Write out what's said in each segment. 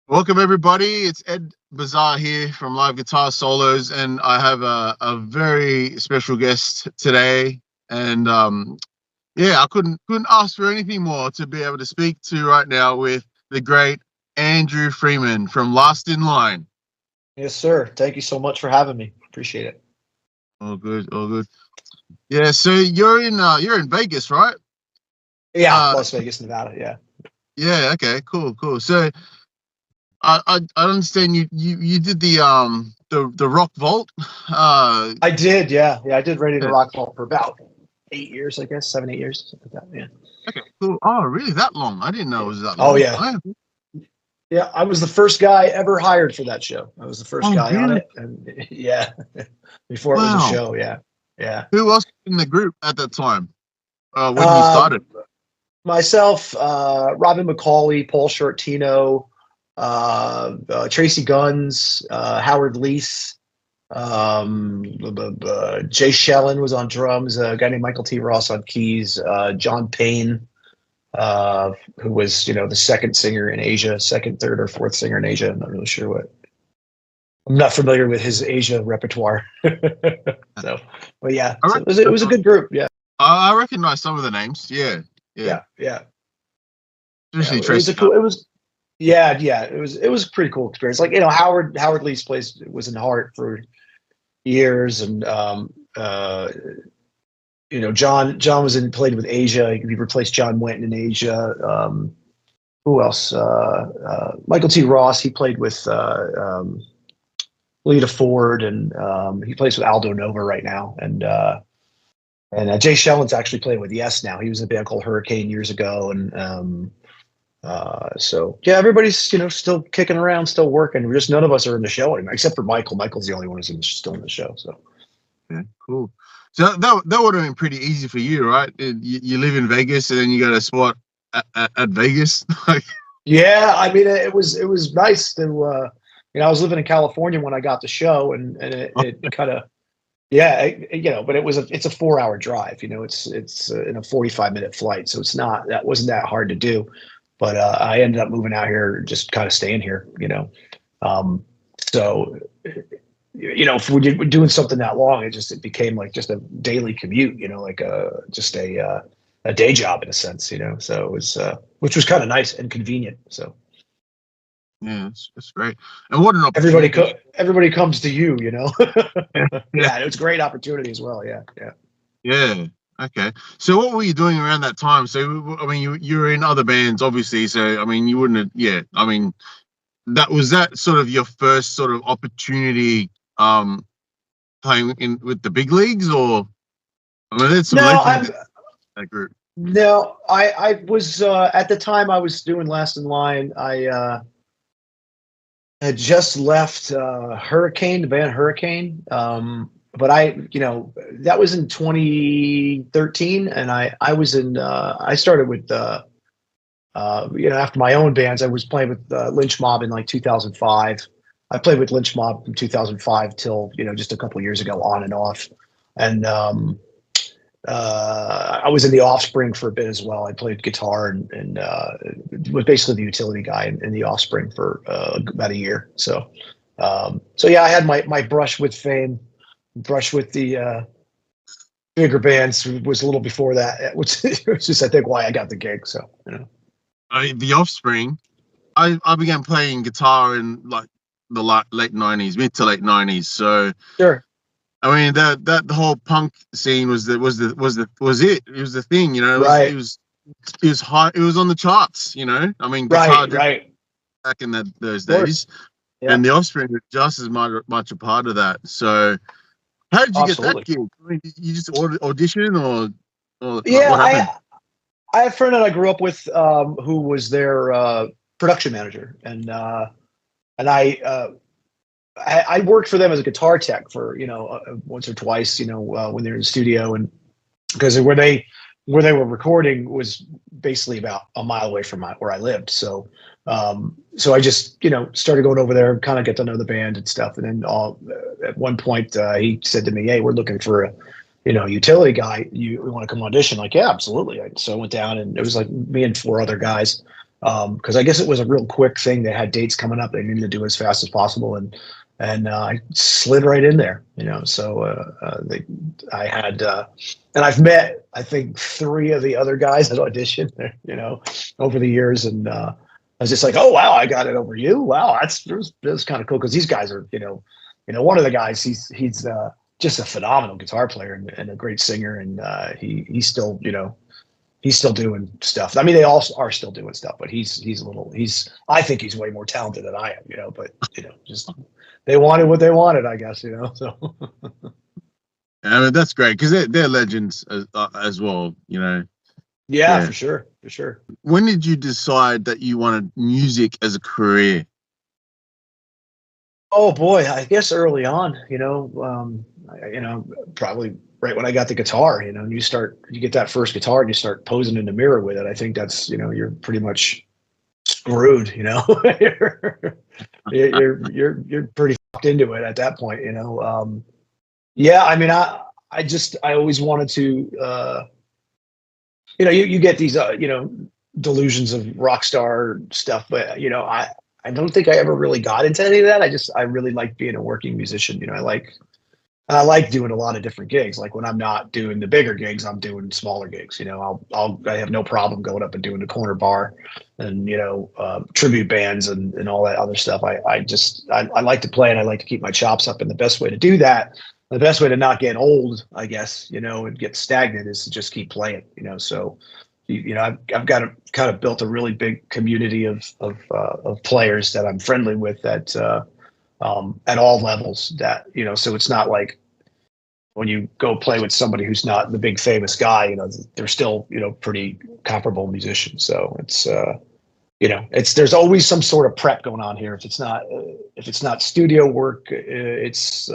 Welcome everybody. It's Edd Bazaar here from Live Guitar Solos, and I have a very special guest today. And yeah, I couldn't ask for anything more to be able to speak to right now with the great Andrew Freeman from Last in Line. Yes, sir. Thank you so much for having me. Appreciate it. All good, all good. Yeah, so you're in Vegas, right? Yeah, Las Vegas, Nevada. Yeah. Yeah. Okay. Cool. So I understand you did the rock vault. I did. Yeah. I did Ready to Rock Vault for about 8 years, I guess, 7, 8 years, something like that. Yeah. Okay. Cool. Oh, really? That long? I didn't know it was that long. Oh yeah. Yeah, I was the first guy ever hired for that show. I was the first guy on it, and yeah, before it was a show. Yeah. Who else in the group at that time? When you started? Myself, Robin McCauley, Paul Shortino, Tracy Guns, Howard Lease, Jay Shellen was on drums, a guy named Michael T. Ross on keys, John Payne, who was, the second singer in Asia, second, third, or fourth singer in Asia. I'm not really sure what. I'm not familiar with his Asia repertoire. So, but yeah, so it was a good group. Yeah. I recognize some of the names. Yeah. Especially Tracy. It was a pretty cool experience. Like, Howard Lee's place was in Hart for years, and John played with Asia. He replaced John Wenton in Asia. Who else? Michael T. Ross. He played with Lita Ford, and he plays with Aldo Nova right now. And Jay Shellen's actually playing with Yes now. He was in a band called Hurricane years ago, and so yeah, everybody's still kicking around, still working. Just none of us are in the show anymore, except for Michael. Michael's the only one who's still in the show. So yeah, cool. So that would have been pretty easy for you, right? You live in Vegas, and then you got a spot at Vegas. Yeah, I mean, it was nice to. I was living in California when I got the show, and it kind of. Yeah, but it's a 4-hour drive. It's in a 45-minute flight, so that wasn't that hard to do. But I ended up moving out here, just kind of staying here. So if we're doing something that long, it became like just a daily commute. Like just a day job in a sense. So it was which was kind of nice and convenient. So. Yeah, it's great. And what an opportunity. Everybody comes to you, Yeah, it's a great opportunity as well. Yeah. Okay. So what were you doing around that time? So, I mean, you were in other bands, obviously. So, I mean, you wouldn't have, yeah. I mean, that sort of your first sort of opportunity playing with the big leagues, or I mean, there's some legends in that group. No, I was at the time I was doing Last in Line. I had just left Hurricane, the band Hurricane. But that was in 2013, and I was in. I started with after my own bands. I was playing with Lynch Mob in like 2005. I played with Lynch Mob from 2005 till just a couple of years ago, on and off. And I was in the Offspring for a bit as well. I played guitar and was basically the utility guy in the Offspring for about a year. So yeah, I had my brush with fame. Brush with the bigger bands was a little before that, which was just I think why I got the gig. So the Offspring, I began playing guitar in like the late 90s, mid to late 90s. So sure. I mean that the whole punk scene was it. It was the thing, Right. It was high. It was on the charts. I mean, guitar right. Back in those days, yeah. And the Offspring was just as much a part of that. So. How did you get that gig? I mean, you just audition or yeah, what happened? I have a friend that I grew up with who was their production manager, and I worked for them as a guitar tech for once or twice when they're in the studio, and because where they were recording was basically about a mile away from where I lived, so I just started going over there and kind of get to know the band and stuff, and then at one point he said to me, "Hey, we're looking for a utility guy. You want to come audition?" Like, yeah, absolutely. So I went down, and it was like me and 4 other guys, because I guess it was a real quick thing. They had dates coming up. They needed to do it as fast as possible, and I slid right in there, you know. So I had, and I've met, I think, 3 of the other guys that auditioned, you know, over the years, and I was just like, oh wow, I got it over you. Wow, that's kind of cool, because these guys are, you know, one of the guys, he's just a phenomenal guitar player and a great singer, and he's still, you know, he's still doing stuff. I mean, they all are still doing stuff, but I think he's way more talented than I am, you know, but, you know, just, they wanted what they wanted, I guess, you know, so. I mean, that's great, because they're legends as well, you know. Yeah, for sure. When did you decide that you wanted music as a career? Oh boy, I guess early on, you know, probably right when I got the guitar, you know, and you get that first guitar and you start posing in the mirror with it. I think that's, you know, you're pretty much screwed, you know. you're pretty fucked into it at that point, you know. Yeah, I mean, I always wanted to, you know, you get these, you know, delusions of rock star stuff, but, you know, I don't think I ever really got into any of that. I really like being a working musician. You know, I like doing a lot of different gigs. Like when I'm not doing the bigger gigs, I'm doing smaller gigs. You know, I have no problem going up and doing the corner bar and, you know, tribute bands and all that other stuff. I like to play, and I like to keep my chops up. And the best way to do that, the best way to not get old, I guess, you know, and get stagnant, is to just keep playing, you know. So, you know, I've got kind of built a really big community of players that I'm friendly with at all levels, that, you know, so it's not like when you go play with somebody who's not the big famous guy, you know, they're still, you know, pretty comparable musicians. So it's, you know, there's always some sort of prep going on here. If it's not studio work, it's,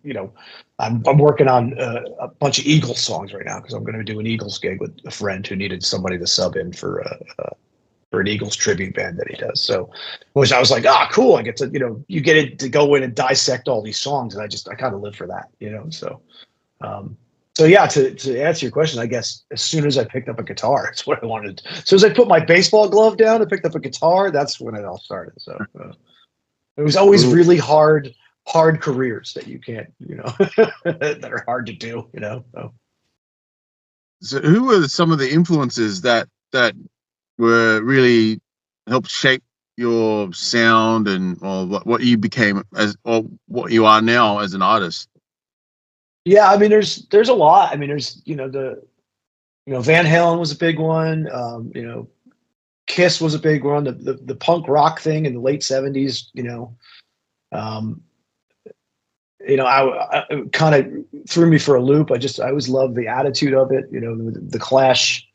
you know, I'm working on a bunch of Eagles songs right now, because I'm going to do an Eagles gig with a friend who needed somebody to sub in for an Eagles tribute band that he does. So, which I was like, cool. I get to, you know, you get it to go in and dissect all these songs, and I kind of live for that, you know. So, so yeah, to answer your question, I guess as soon as I picked up a guitar, it's what I wanted. As soon as I put my baseball glove down and picked up a guitar, that's when it all started. So it was always really hard careers that you can't, you know, that are hard to do, you know. So who were some of the influences that were really helped shape your sound or what you became or what you are now as an artist? Yeah, I mean, there's a lot. I mean, there's, you know, Van Halen was a big one. You know, Kiss was a big one. The punk rock thing in the late 70s, you know, I kind of threw me for a loop. I always loved the attitude of it. You know, the Clash.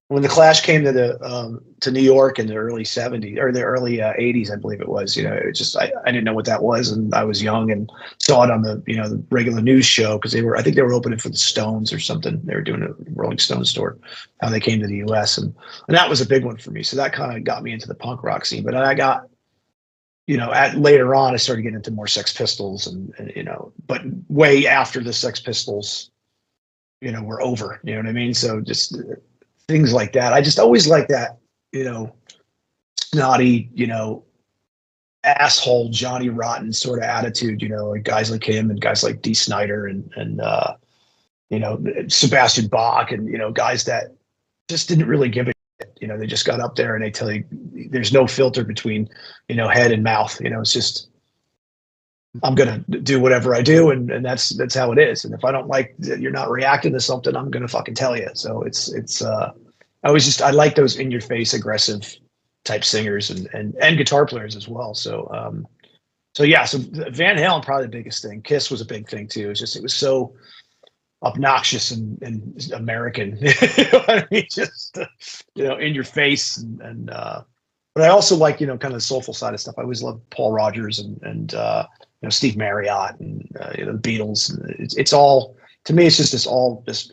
When the Clash came to New York in the early 70s or the early 80s, I believe it was, you know, it just, I didn't know what that was. And I was young and saw it on the, you know, the regular news show, because I think they were opening for the Stones or something. They were doing a Rolling Stones tour, how they came to the US. And that was a big one for me. So that kind of got me into the punk rock scene. But I got, you know, later on, I started getting into more Sex Pistols and, you know, but way after the Sex Pistols, you know, were over, you know what I mean? So just things like that. I just always like that, you know, snotty, you know, asshole Johnny Rotten sort of attitude, you know, like guys like him and guys like Dee Snider and you know, Sebastian Bach, and, you know, guys that just didn't really give a shit. You know, they just got up there and they tell you there's no filter between, you know, head and mouth. You know, it's just, I'm going to do whatever I do. And that's how it is. And if I don't like that you're not reacting to something, I'm going to fucking tell you. So I like those in your face, aggressive type singers and guitar players as well. So, so Van Halen, probably the biggest thing. Kiss was a big thing too. It was so obnoxious and American, you know what I mean? Just, you know, in your face. But I also like, you know, kind of the soulful side of stuff. I always loved Paul Rodgers and you know, Steve Marriott and you know, the Beatles. It's all, to me, it's just this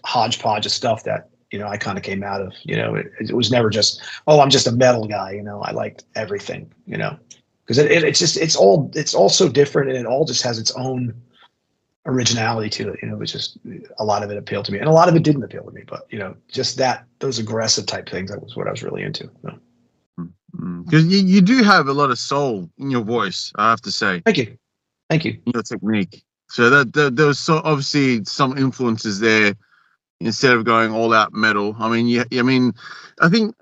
hodgepodge of stuff that, you know, I kind of came out of. You know, it was never just, oh, I'm just a metal guy. You know, I liked everything. You know, because it's all so different, and it all just has its own originality to it. You know, it was just, a lot of it appealed to me, and a lot of it didn't appeal to me. But, you know, just those aggressive type things, that was what I was really into. So. Because you do have a lot of soul in your voice, I have to say. Thank you. In your technique. So that there was obviously some influences there instead of going all out metal. I mean, I think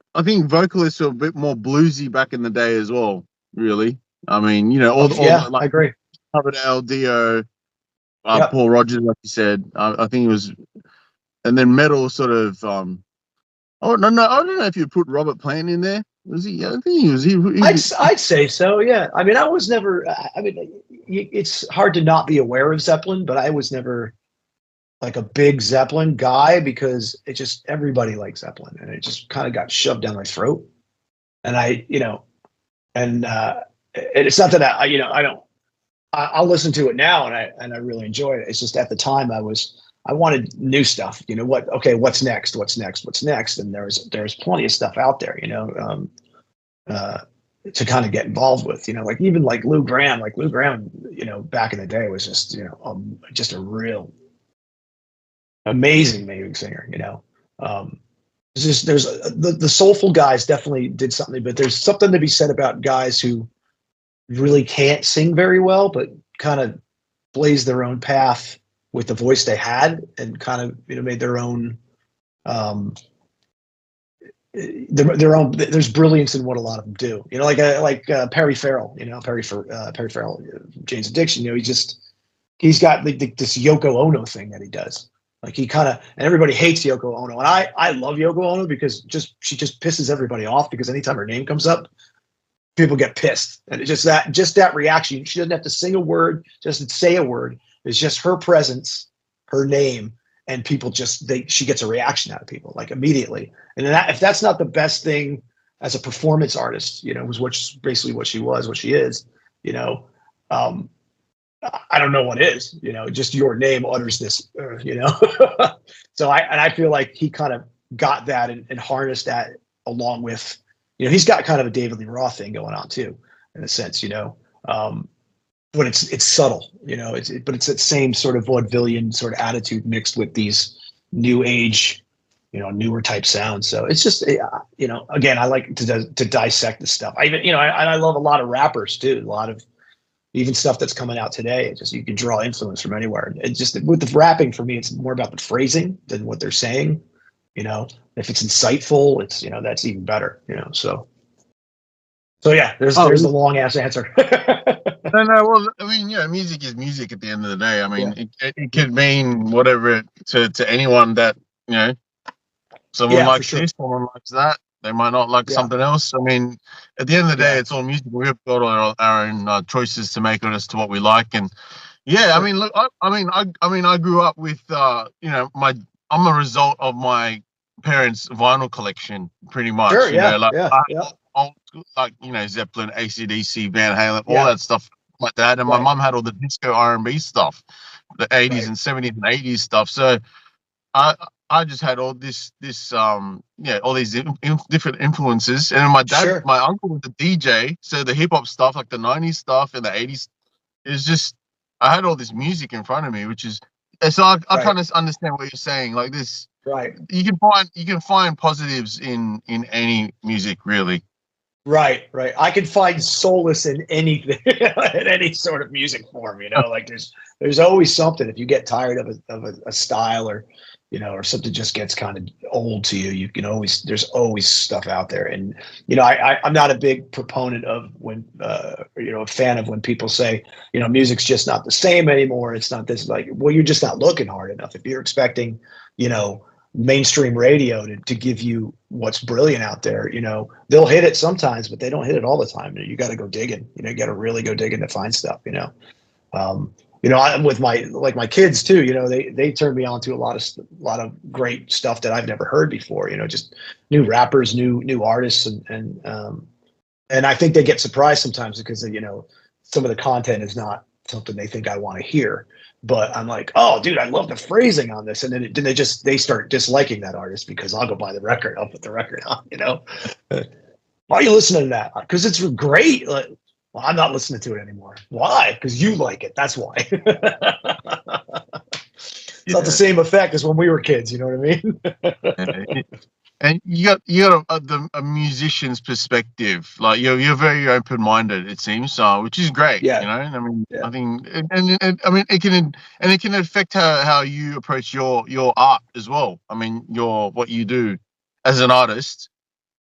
vocalists were a bit more bluesy back in the day as well. Really, I mean, I agree. Coverdale, Dio, Paul Rogers, like you said. I think it was, and then metal sort of. Oh no, I don't know if you put Robert Plant in there. Was he? I think he was. I'd say so. Yeah. I mean, I was never. I mean, it's hard to not be aware of Zeppelin, but I was never like a big Zeppelin guy because it just everybody likes Zeppelin, and it just kind of got shoved down my throat. And it's not that I don't. I'll listen to it now, and I really enjoy it. It's just at the time I wanted new stuff. What's next? And there's plenty of stuff out there, to kind of get involved with, like even like Lou Gramm, back in the day was just, just a real amazing singer, there's the soulful guys definitely did something, but there's something to be said about guys who really can't sing very well, but kind of blazed their own path with the voice they had and kind of made their own there's brilliance in what a lot of them do, like Perry Farrell, Perry Farrell, Jane's Addiction, he's got this Yoko Ono thing that he does, like he kind of, and everybody hates Yoko Ono, and I love Yoko Ono because she just pisses everybody off, because anytime her name comes up, people get pissed, and it's just that reaction. She doesn't have to sing a word, doesn't say a word. It's just her presence, her name, and people she gets a reaction out of people like immediately. And if that's not the best thing as a performance artist, was basically what she is, I don't know what is, just your name utters this, So I feel like he kind of got that and harnessed that along with, he's got kind of a David Lee Roth thing going on too, in a sense, but it's subtle, but it's that same sort of vaudevillian sort of attitude mixed with these new age, newer type sounds. So it's just, again, I like to dissect this stuff. I love a lot of rappers too. A lot of even stuff that's coming out today. It's just, you can draw influence from anywhere. It's just with the rapping, for me, it's more about the phrasing than what they're saying. If it's insightful, it's, that's even better, So yeah, there's the long ass answer. No, well, I mean, music is music at the end of the day. I mean, it could mean whatever to anyone that, someone likes this, someone likes that. They might not like something else. I mean, at the end of the day, it's all music. We've got our own choices to make as to what we like. And I mean, look, I grew up with, I'm a result of my parents' vinyl collection, pretty much. Old, like Zeppelin, AC/DC, Van Halen, all that stuff like that. And my mum had all the disco R&B stuff, the 80s and 70s and 80s stuff. So I just had all this all these different influences. And my dad, my uncle was a DJ, so the hip hop stuff, like the 90s stuff and the 80s, is just, I had all this music in front of me, which is, so I kind of understand what you're saying. Like this, right? You can find positives in any music, really. Right. I can find solace in anything, in any sort of music form. Like there's always something. If you get tired of a style, or or something just gets kind of old to you, there's always stuff out there. And I'm not a big proponent of when a fan of when people say music's just not the same anymore. It's not this, like, well, you're just not looking hard enough. If you're expecting mainstream radio to give you what's brilliant out there, they'll hit it sometimes, but they don't hit it all the time. You got to go digging, you got to really go digging to find stuff, I'm with my kids too, they turned me on to a lot of great stuff that I've never heard before, just new rappers, new artists. And I think they get surprised sometimes because some of the content is not something they think I want to hear. But I'm like, oh, dude, I love the phrasing on this. And then they start disliking that artist because I'll go buy the record. I'll put the record on, Why are you listening to that? Because it's great. Like, well, I'm not listening to it anymore. Why? Because you like it. That's why. It's not the same effect as when we were kids. You know what I mean? And you got a musician's perspective. Like you're very open minded. It seems so, which is great. Yeah. You know, I mean, I think, and I mean, it can affect how you approach your art as well. I mean, what you do as an artist.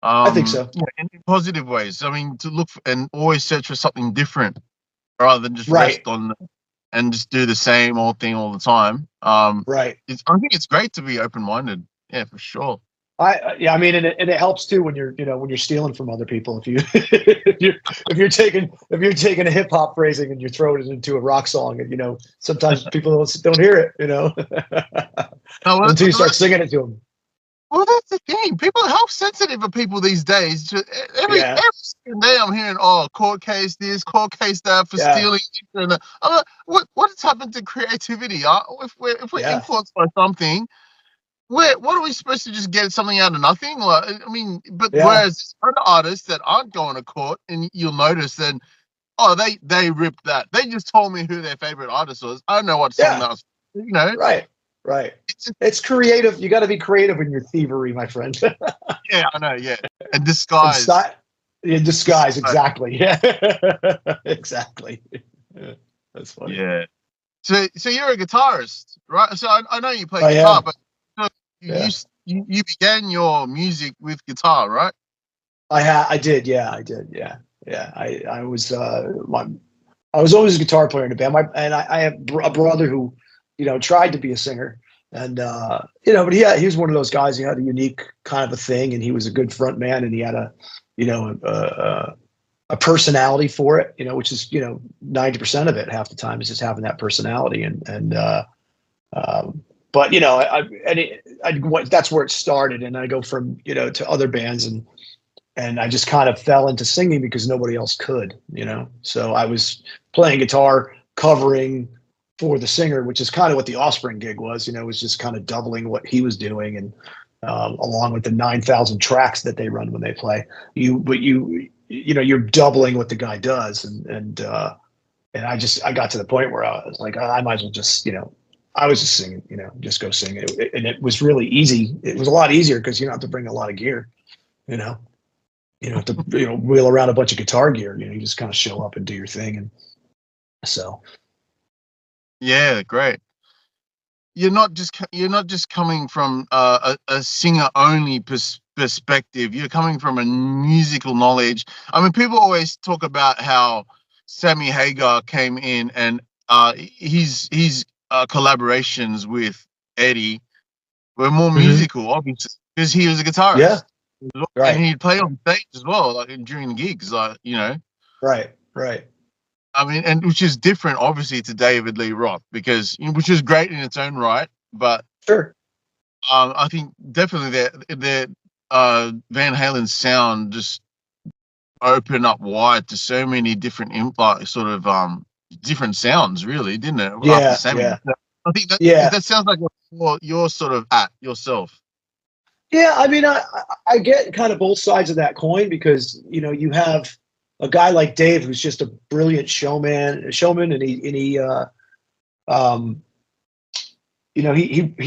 I think so. In positive ways. I mean, to look for, and always search for something different rather than just rest on and just do the same old thing all the time. Right. I think it's great to be open minded. Yeah, for sure. I mean, and it helps too when you're stealing from other people. If you're taking a hip hop phrasing and you're throwing it into a rock song, and sometimes people don't hear it, until you start singing it to them. Well, that's the thing. People, how sensitive are people these days? Every single day I'm hearing, court case this, court case that for stealing. I'm like, what has happened to creativity? If we're influenced by something, what are we supposed to just get something out of nothing? Like, I mean, but whereas other artists that aren't going to court, and you'll notice then, they ripped that. They just told me who their favorite artist was. I don't know what song that was. Right. It's creative. You got to be creative in your thievery, my friend. Yeah, I know. Yeah, and disguise. In disguise, exactly. Yeah, exactly. Yeah, that's funny. Yeah. So you're a guitarist, right? So I know you play guitar, but you began your music with guitar, right? I did. Yeah. I was always a guitar player in a band. I have a brother who, tried to be a singer, and but he was one of those guys. He had a unique kind of a thing, and he was a good front man, and he had a personality for it, which is 90% of it. Half the time is just having that personality, but that's where it started, and I go from to other bands, and I just kind of fell into singing because nobody else could, So I was playing guitar, covering for the singer, which is kind of what the Offspring gig was. It was just kind of doubling what he was doing, and along with the 9,000 tracks that they run when they play, you're doubling what the guy does, and I got to the point where I was like, I might as well just I was just singing, just go sing it, and it was really easy. It was a lot easier because you don't have to bring a lot of gear, you don't have to wheel around a bunch of guitar gear. You just kind of show up and do your thing, and so. Yeah, great. You're not just coming from a singer only perspective. You're coming from a musical knowledge. I mean, people always talk about how Sammy Hagar came in and his collaborations with Eddie were more musical, obviously, because he was a guitarist. Yeah, right. And he'd play on stage as well, like during gigs, Right. I mean, and which is different, obviously, to David Lee Roth, which is great in its own right, but sure. I think definitely their Van Halen's sound just opened up wide to so many different different sounds, really, didn't it? Yeah. I think that sounds like you're sort of at yourself. Yeah, I mean, I get kind of both sides of that coin because you have a guy like Dave who's just a brilliant showman, and he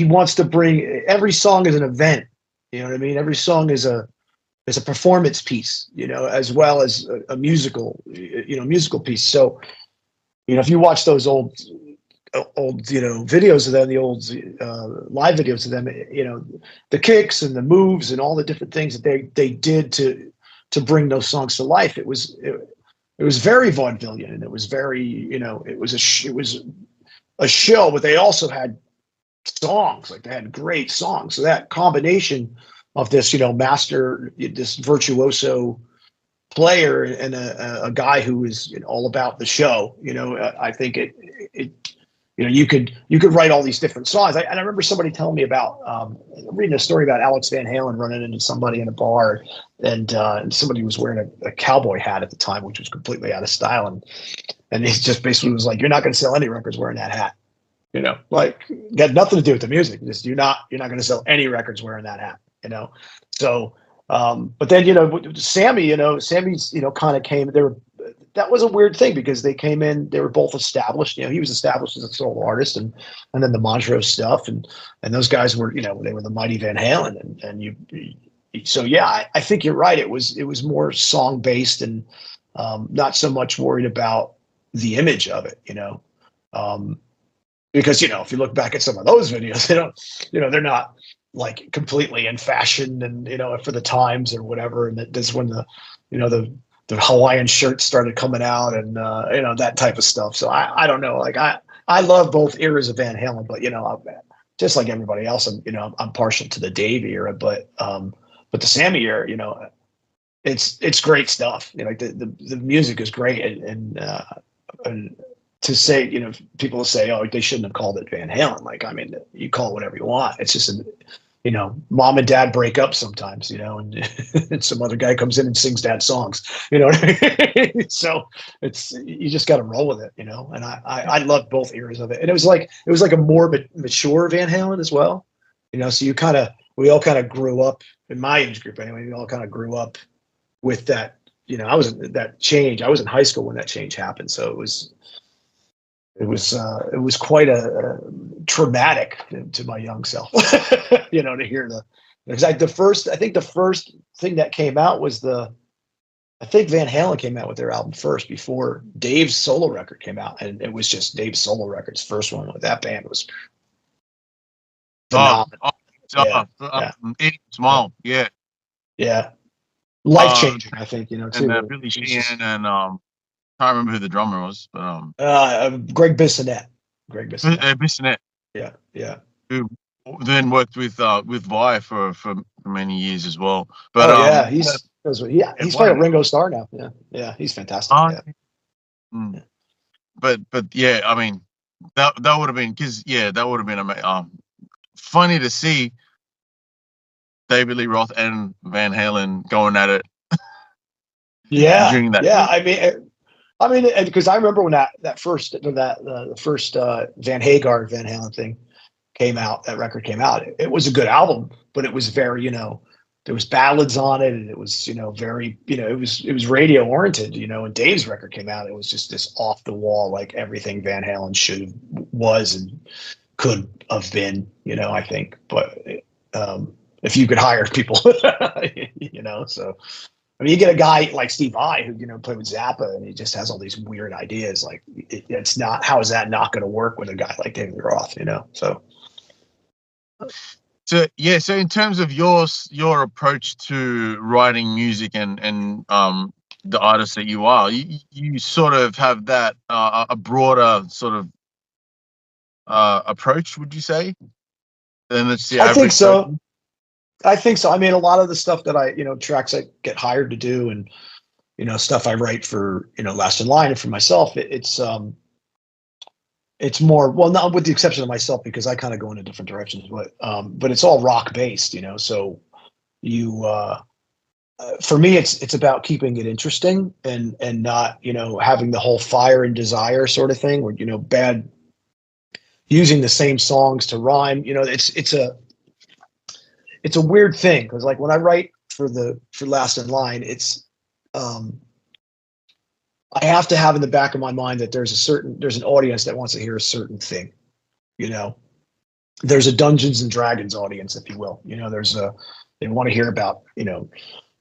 wants to bring every song as an event. You know what I mean? Every song is a performance piece, as well as a musical piece. So, if you watch those old videos of them, the old live videos of them, the kicks and the moves and all the different things that they did to bring those songs to life. It was very vaudevillian, and it was very, it was a show, but they also had songs, like they had great songs. So that combination of this, master, this virtuoso player and a guy who is all about the show, I think you could write all these different songs. I remember somebody telling me about reading a story about Alex Van Halen running into somebody in a bar, and somebody was wearing a cowboy hat at the time, which was completely out of style, and he just basically was like, "You're not going to sell any records wearing that hat." Like, got nothing to do with the music. Just you're not going to sell any records wearing that hat. So, but then Sammy's kind of came. That was a weird thing because they came in. They were both established. He was established as a solo artist, and then the Montrose stuff, and those guys were they were the mighty Van Halen, and so yeah, I think you're right. It was more song based and not so much worried about the image of it, because if you look back at some of those videos, they don't, they're not like completely in fashion and for the times or whatever. And that's when the Hawaiian shirts started coming out and that type of stuff. So I don't know. Like I love both eras of Van Halen, but just like everybody else, I'm partial to the Dave era, but the Sammy era, it's great stuff. Like the music is great, and to say, people will say, oh, they shouldn't have called it Van Halen. Like, I mean, you call it whatever you want. It's just mom and dad break up sometimes, and, and some other guy comes in and sings dad's songs, what I mean? So you just got to roll with it, and I love both eras of it. And it was like a more mature Van Halen as well, so we all kind of grew up in my age group anyway. We all kind of grew up with that, I was that change. I was in high school when that change happened. So it was quite a traumatic to my young self, to hear because I think the first thing that came out was I think Van Halen came out with their album first before Dave's solo record came out. And it was just Dave's solo record's first one with that band was phenomenal. Small. Yeah. Yeah. Life changing, I think, too. And Billy Sheehan and, I can't remember who the drummer was, but Greg Bissonette. Bissonette. Yeah. Who then worked with Vi for many years as well. But he's playing Ringo Starr now. Yeah, he's fantastic. But yeah, I mean that would have been that would have been funny to see David Lee Roth and Van Halen going at it. Yeah, during that. Yeah, I mean, because I remember when the first Van Hagar Van Halen thing came out, that record came out. It was a good album, but it was very, there was ballads on it, and it was, very, it was radio oriented. When Dave's record came out, it was just this off the wall, like everything Van Halen was and could have been, I think. But if you could hire people, so. I mean, you get a guy like Steve Vai who, played with Zappa, and he just has all these weird ideas. Like, it's not, how is that not going to work with a guy like David Roth, So in terms of your approach to writing music and the artist that you are, you sort of have that a broader sort of approach, would you say? Than it's the average. I think so. I mean, a lot of the stuff that tracks I get hired to do and, stuff I write for, Last in Line and for myself, it's more, well, not with the exception of myself, because I kind of go in a different directions, but it's all rock based, so for me, it's about keeping it interesting and not, having the whole fire and desire sort of thing where, using the same songs to rhyme, it's a weird thing because, like, when I write for Last in Line, it's I have to have in the back of my mind that there's an audience that wants to hear a certain thing, There's a Dungeons and Dragons audience, if you will. They want to hear about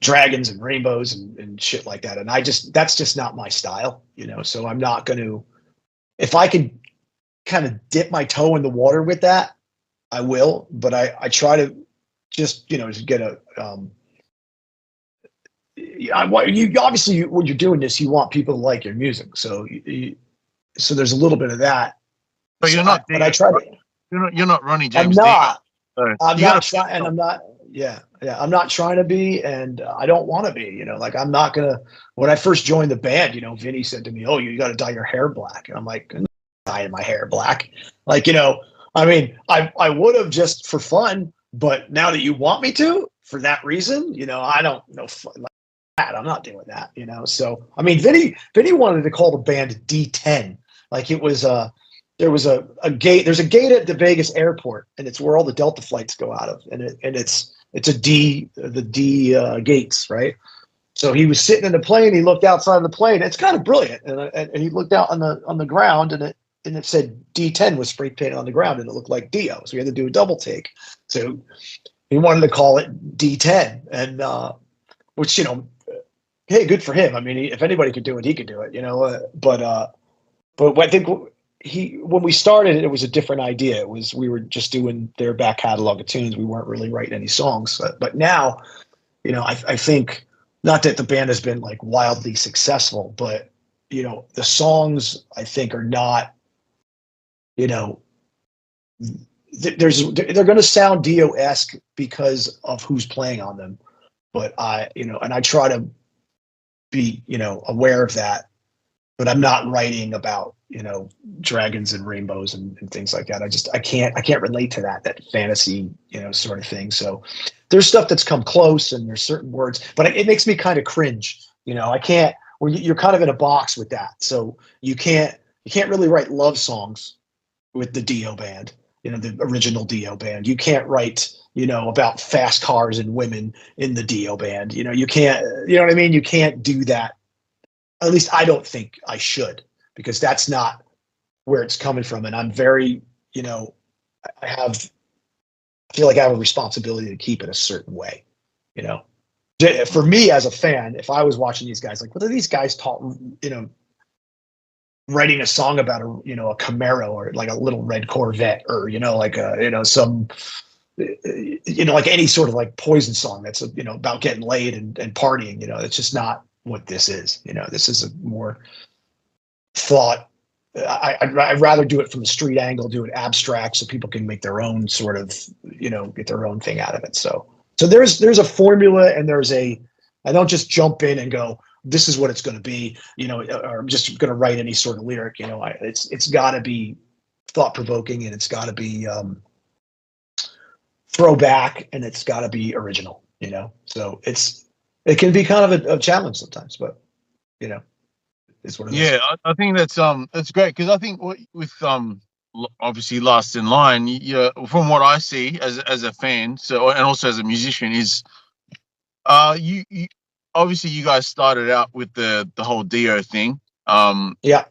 dragons and rainbows and shit like that, and that's just not my style, So I'm not going to. If I could kind of dip my toe in the water with that, I will. But I try to. Just to get obviously when you're doing this, you want people to like your music. So so there's a little bit of that. But you're not. But I try to. You're not Ronnie James. I'm not. I'm not trying, and I'm not. Yeah. I'm not trying to be, and I don't want to be. Like, I'm not gonna. When I first joined the band, Vinny said to me, "Oh, you got to dye your hair black," and I'm like, "I'm not dyeing my hair black." Like, I mean, I would have just for fun. But now that you want me to, for that reason, I don't know like that. I'm not doing that, So, I mean, Vinny wanted to call the band D10. Like, it was there was a gate. There's a gate at the Vegas airport, and it's where all the Delta flights go out of, and it's a D, the D gates, right? So he was sitting in the plane. He looked outside of the plane. It's kind of brilliant, and he looked out on the ground, and it said D10 was spray painted on the ground, and it looked like Dio. So we had to do a double take. So he wanted to call it D10, and which, you know, hey, good for him. I mean, if anybody could do it, he could do it, you know. But I think when we started, it was a different idea. We were just doing their back catalog of tunes. We weren't really writing any songs. But now, you know, I think, not that the band has been like wildly successful, but, you know, the songs I think are not, you know, they're going to sound Dio-esque because of who's playing on them. But you know, and I try to be, you know, aware of that, but I'm not writing about, you know, dragons and rainbows and things like that. I can't relate to that fantasy, you know, sort of thing. So there's stuff that's come close, and there's certain words, but it makes me kind of cringe. You know, I can't, you're kind of in a box with that. So you can't really write love songs with the Dio band, you know, the original Dio band. You can't write, you know, about fast cars and women in the Dio band. You know, you can't, you know what I mean? You can't do that. At least I don't think I should, because that's not where it's coming from. And I'm very, you know, I feel like I have a responsibility to keep it a certain way, you know. For me as a fan, if I was watching these guys, like, what are these guys you know, writing a song about a, you know, a Camaro or like a little red Corvette, or, you know, like a, you know, some, you know, like any sort of like Poison song that's, you know, about getting laid and partying, you know. It's just not what this is. You know, this is a more thought. I'd rather do it from a street angle, do it abstract, so people can make their own sort of, you know, get their own thing out of it. So there's a formula, and I don't just jump in and go, this is what it's going to be, you know, or I'm just going to write any sort of lyric. You know, it's got to be thought provoking, and it's got to be throwback, and it's got to be original. You know, so it can be kind of a challenge sometimes, but, you know, it's what it is. Yeah, I think that's great, because I think with obviously Last in Line, from what I see as a fan, so, and also as a musician, is you obviously you guys started out with the whole Dio thing. Yeah.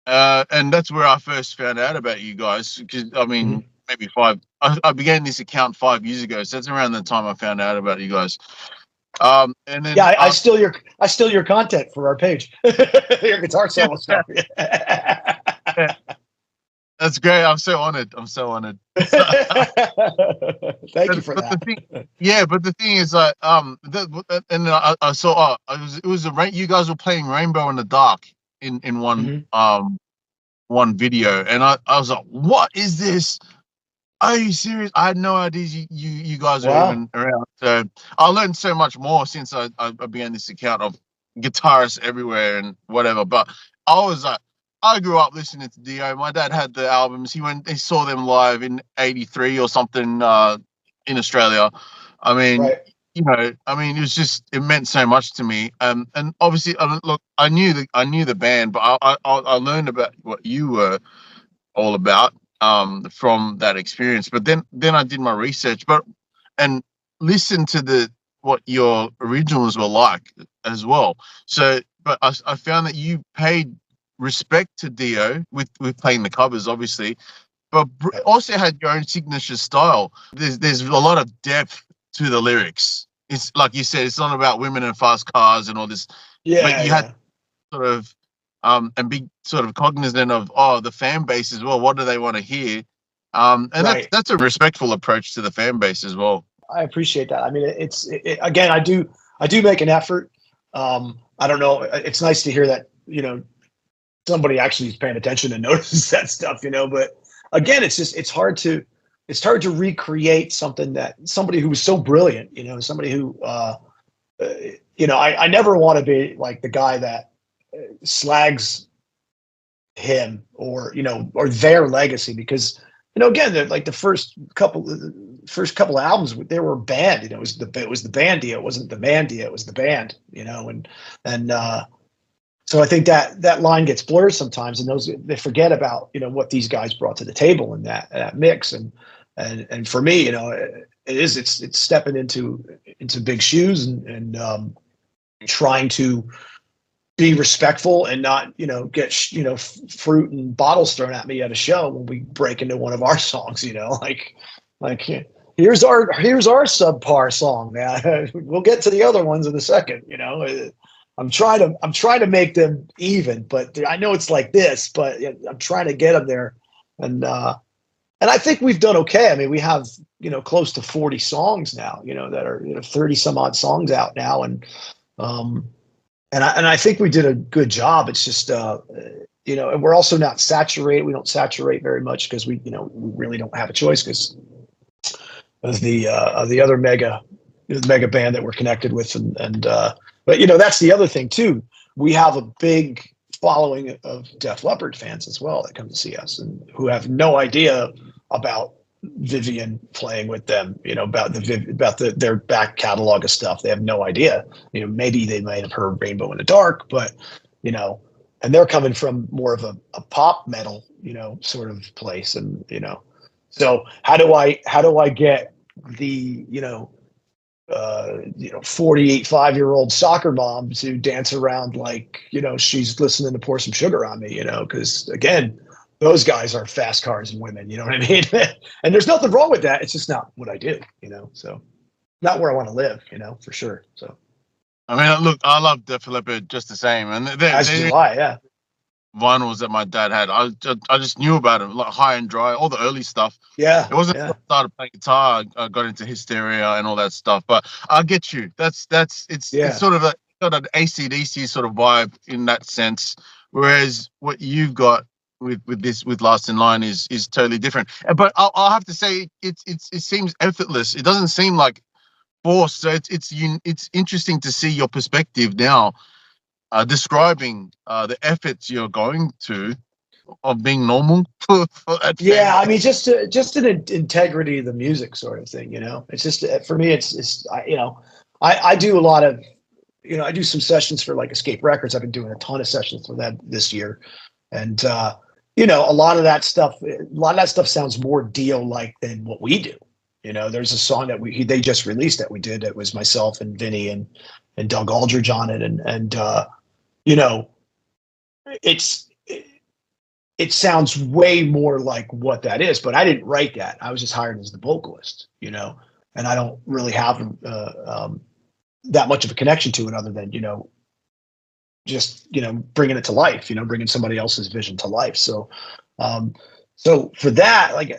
And that's where I first found out about you guys, because I mean, maybe I began this account 5 years ago, so that's around the time I found out about you guys. And then I steal your content for our page. Your guitar solo stuff. Yeah. That's great. I'm so honored. Thank you for that. But the thing is, like, I saw it was you guys were playing Rainbow in the Dark in one one video, and I was like, what is this? Are you serious? I had no idea you guys are even around. So I learned so much more since I began this account of guitarists everywhere and whatever. But I was like, I grew up listening to Dio. My dad had the albums. He saw them live in '83 or something in Australia. I mean, you know, I mean, it meant so much to me. And obviously, look, I knew the band, but I learned about what you were all about from that experience. But then I did my research, and listened to what your originals were like as well. So, but I found that you paid respect to Dio with playing the covers, obviously, but also had your own signature style. There's a lot of depth to the lyrics. It's like you said, it's not about women and fast cars and all this. Yeah, but you had sort of and be sort of cognizant of the fan base as well. What do they want to hear? And that's a respectful approach to the fan base as well. I appreciate that. I mean, again, I do make an effort. I don't know. It's nice to hear that, you know, somebody actually is paying attention and notices that stuff, you know. But again, it's hard to recreate somebody who was so brilliant, you know, somebody who, you know, I never want to be like the guy that slags him or, you know, or their legacy, because, you know, again, like the first couple of albums, they were a band, you know, it was the band Dio, it wasn't the man Dio, it was the band, you know, and so I think that line gets blurred sometimes, and they forget about, you know, what these guys brought to the table in that mix, and for me, you know, it's stepping into big shoes and trying to be respectful and not, you know, get, you know, fruit and bottles thrown at me at a show when we break into one of our songs, you know, like, you here's our subpar song. Now we'll get to the other ones in a second. You know, I'm trying to make them even, but I know it's like this, but I'm trying to get them there. And I think we've done okay. I mean, we have, you know, close to 40 songs now, you know, that are, you know, 30 some odd songs out now. And I think we did a good job. It's just, you know, and we're also not saturated. We don't saturate very much because we, you know, we really don't have a choice because of the other mega band that we're connected with. But, you know, that's the other thing too. We have a big following of Def Leppard fans as well that come to see us and who have no idea about Vivian playing with them, you know, about their back catalog of stuff. They have no idea. You know, maybe they might have heard Rainbow in the Dark, but, you know, and they're coming from more of a pop metal, you know, sort of place. And, you know, so how do I get the, you know, 45-year-old soccer mom to dance around like, you know, she's listening to Pour Some Sugar on Me, you know, because again, those guys are fast cars and women, you know what I mean? And there's nothing wrong with that. It's just not what I do, you know, so not where I want to live, you know, for sure. So, I mean, look, I love Def Leppard just the same. And as do I, yeah. Vinyls that my dad had, I just knew about them, like High and Dry, all the early stuff. Yeah, it wasn't until I started playing guitar, I got into Hysteria and all that stuff. But I get you. It's sort of got an AC/DC sort of vibe in that sense. Whereas what you've got with Last in Line is totally different. But I'll have to say it seems effortless. It doesn't seem like forced. So it's interesting to see your perspective now. Describing the efforts you're going to of being normal for that. Yeah, I mean, just an integrity of the music sort of thing, you know. It's just for me, you know, I do a lot of, you know, I do some sessions for like Escape Records. I've been doing a ton of sessions for them this year, and you know, a lot of that stuff sounds more Dio-like than what we do. You know, there's a song that they just released that we did. It was myself and Vinny and Doug Aldridge on it, and you know, it sounds way more like what that is, but I didn't write that. I was just hired as the vocalist, you know, and I don't really have that much of a connection to it other than, you know, just, you know, bringing it to life, you know, bringing somebody else's vision to life. So, so for that, like,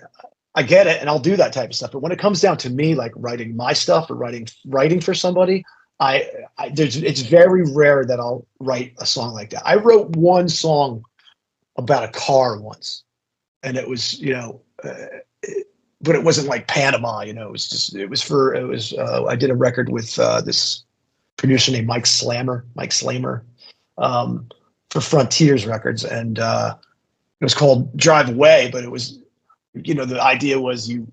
I get it, and I'll do that type of stuff. But when it comes down to me, like writing my stuff or writing for somebody, it's very rare that I'll write a song like that. I wrote one song about a car once, and it was, you know, but it wasn't like Panama, you know. I did a record with this producer named Mike Slamer, for Frontiers Records, and it was called Drive Away. But it was, you know, the idea was it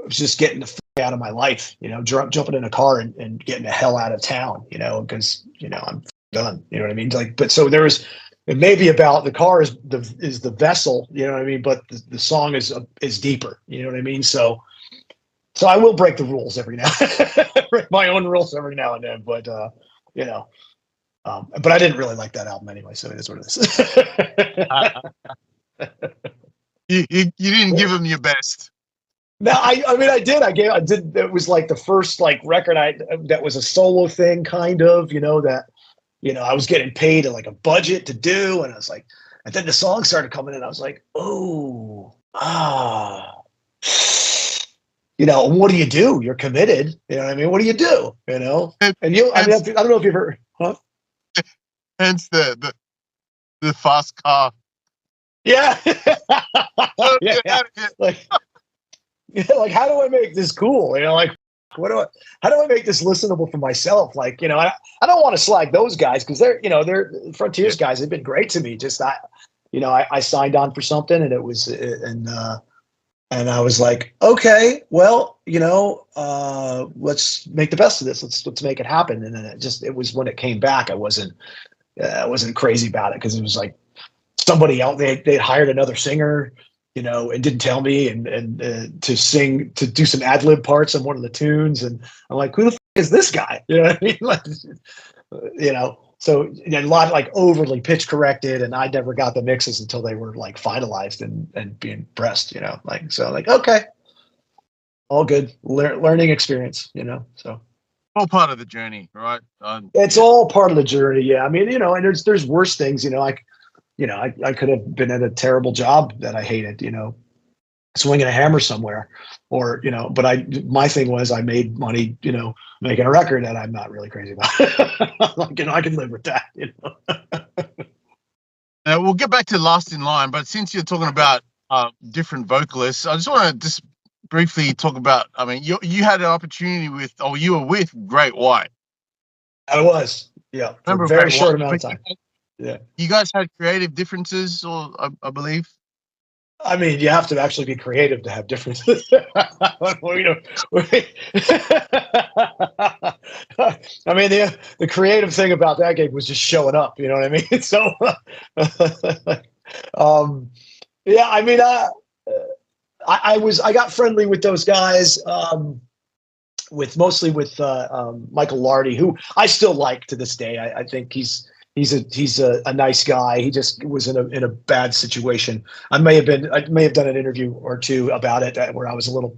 was just getting the out of my life, you know, jumping in a car and getting the hell out of town, you know, because, you know, I'm done, you know what I mean? Like, but so it may be about the car is the vessel, you know what I mean? But the song is deeper, you know what I mean? So I will break the rules every now, break my own rules every now and then, but you know, but I didn't really like that album anyway, so it is what it is. You didn't give him your best. No, I mean, I did. It was like the first like record that was a solo thing, kind of, you know, that, you know, I was getting paid like a budget to do. And I was like, and then the song started coming in. I was like, you know, what do you do? You're committed. You know what I mean? What do? You know? And I mean, I don't know if you've heard, huh? Hence the fast car. Yeah. Yeah. Like, how do I make this cool? You know, like, how do I make this listenable for myself? Like, you know, I don't want to slag those guys because they're Frontiers guys. They've been great to me. Just I signed on for something, and it was, and I was like, okay, well, you know, let's make the best of this. Let's make it happen. And then it was when it came back, I wasn't crazy about it because it was like somebody else. They hired another singer, you know, and didn't tell me, and to do some ad lib parts on one of the tunes, and I'm like, who the f is this guy? You know what I mean? Like, you know, so a lot like overly pitch corrected, and I never got the mixes until they were like finalized and being pressed, you know, like, so like, okay, all good. Learning experience, so. All part of the journey, right? It's all part of the journey. Yeah. I mean, and there's worse things, I could have been at a terrible job that I hated, swinging a hammer somewhere, or, but my thing was I made money, making a record that I'm not really crazy about. Like, I can live with that, We'll get back to Last in Line, but since you're talking about different vocalists, I just want to just briefly talk about, I mean, you had an opportunity you were with Great White. I was, yeah, for a very short amount of time. Yeah. You guys had creative differences, or I believe? I mean, you have to actually be creative to have differences. I mean, the creative thing about that gig was just showing up. You know what I mean? So, yeah. I mean, I got friendly with those guys, mostly with Michael Lardy, who I still like to this day. I think he's a nice guy. He just was in a bad situation. I may have done an interview or two about it where I was a little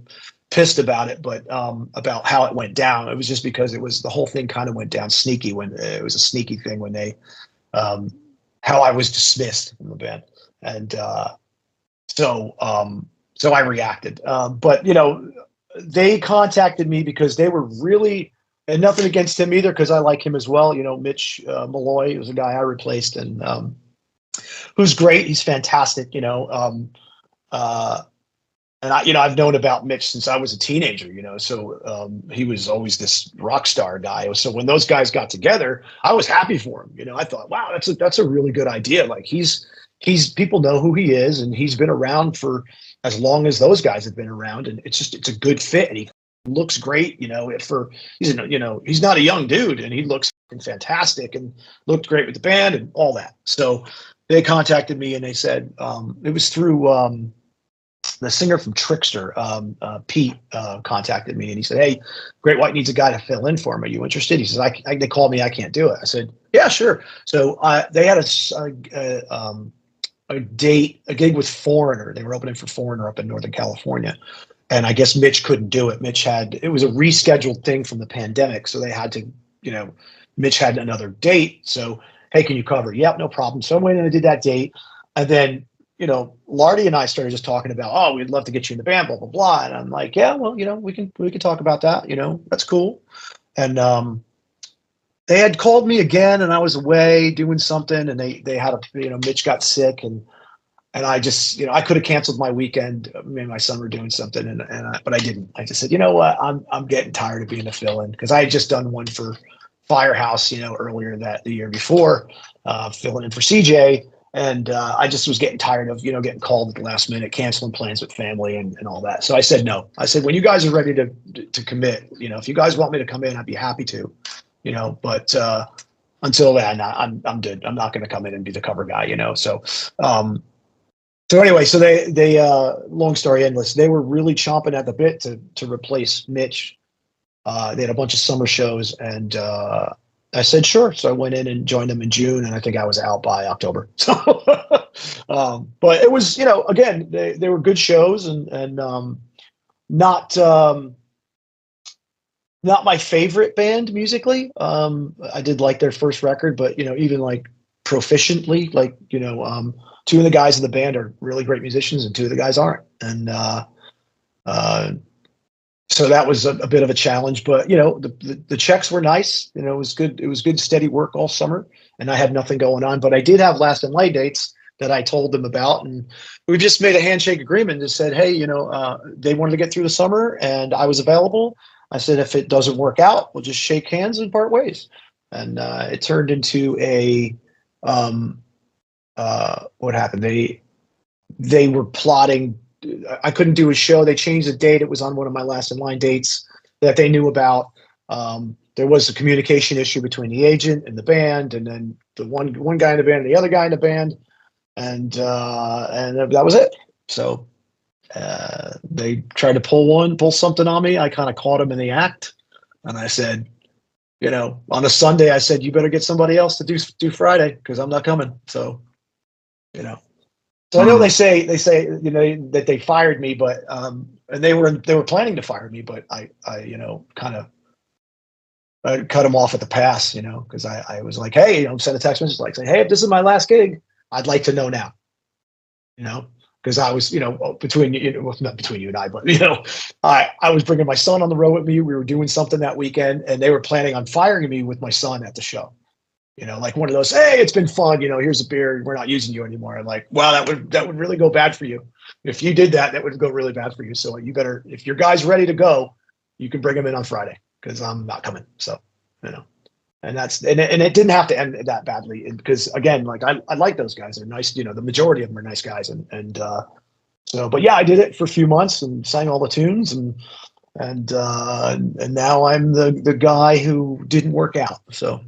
pissed about it, but about how it went down. It was just because the whole thing kind of went down sneaky when it was a sneaky thing when they how I was dismissed from the band, and so I reacted. But they contacted me because they were really. And nothing against him either, because I like him as well. Mitch Malloy was a guy I replaced, and who's great. He's fantastic. And I've known about Mitch since I was a teenager. So he was always this rock star guy. So when those guys got together, I was happy for him. I thought, wow, that's a really good idea. Like he's people know who he is, and he's been around for as long as those guys have been around, and it's a good fit, and he looks great, he's not a young dude, and he looks fantastic and looked great with the band and all that. So they contacted me and they said, it was through the singer from Trickster, Pete, contacted me and he said, "Hey, Great White needs a guy to fill in for him. Are you interested?" He says, they called me, I can't do it. I said, "Yeah, sure." So they had a gig with Foreigner. They were opening for Foreigner up in Northern California. And I guess Mitch couldn't do it. It was a rescheduled thing from the pandemic. So they had to, Mitch had another date. So, hey, can you cover? Yep, no problem. So I went and I did that date. And then, Lardy and I started just talking about, oh, we'd love to get you in the band, blah, blah, blah. And I'm like, yeah, well, we can talk about that. That's cool. And they had called me again and I was away doing something, and they had Mitch got sick, and I just, I could have canceled my weekend. Me and my son were doing something, but I didn't. I just said, you know what, I'm getting tired of being a fill-in, because I had just done one for Firehouse, earlier the year before, filling in for CJ, and I just was getting tired of, getting called at the last minute, canceling plans with family and all that. So I said no. I said, when you guys are ready to commit, if you guys want me to come in, I'd be happy to, but until then, I'm good. I'm not going to come in and be the cover guy, So. So anyway, so they long story endless, they were really chomping at the bit to replace Mitch. They had a bunch of summer shows, and I said sure. So I went in and joined them in June, and I think I was out by October. So, but it was, again, they were good shows, and not my favorite band musically. I did like their first record, but even like proficiently, like two of the guys in the band are really great musicians, and two of the guys aren't. And so that was a bit of a challenge, but the checks were nice. It was good. It was good, steady work all summer, and I had nothing going on, but I did have Last in Line dates that I told them about. And we just made a handshake agreement and said, hey, they wanted to get through the summer and I was available. I said, if it doesn't work out, we'll just shake hands and part ways. And it turned into what happened? They were plotting. I couldn't do a show. They changed the date. It was on one of my Last in Line dates that they knew about. There was a communication issue between the agent and the band, and then the one guy in the band and the other guy in the band, and that was it. So they tried to pull something on me. I kind of caught them in the act, and I said, on a Sunday, I said, you better get somebody else to do Friday, because I'm not coming. So, So I know they say that they fired me, but and they were planning to fire me, but I kind of cut them off at the pass, because I was like, hey, send a text message like, say, hey, if this is my last gig, I'd like to know now, because I was, between not between you and I, but I was bringing my son on the road with me. We were doing something that weekend, and they were planning on firing me with my son at the show. Like one of those, hey, it's been fun. Here's a beer. We're not using you anymore. I'm like, wow, that would really go bad for you. If you did that, that would go really bad for you. So you better, if your guy's ready to go, you can bring him in on Friday, because I'm not coming. So, and that's, and it didn't have to end that badly, because again, like I like those guys. They're nice. The majority of them are nice guys. So, but yeah, I did it for a few months and sang all the tunes, and now I'm the guy who didn't work out. So.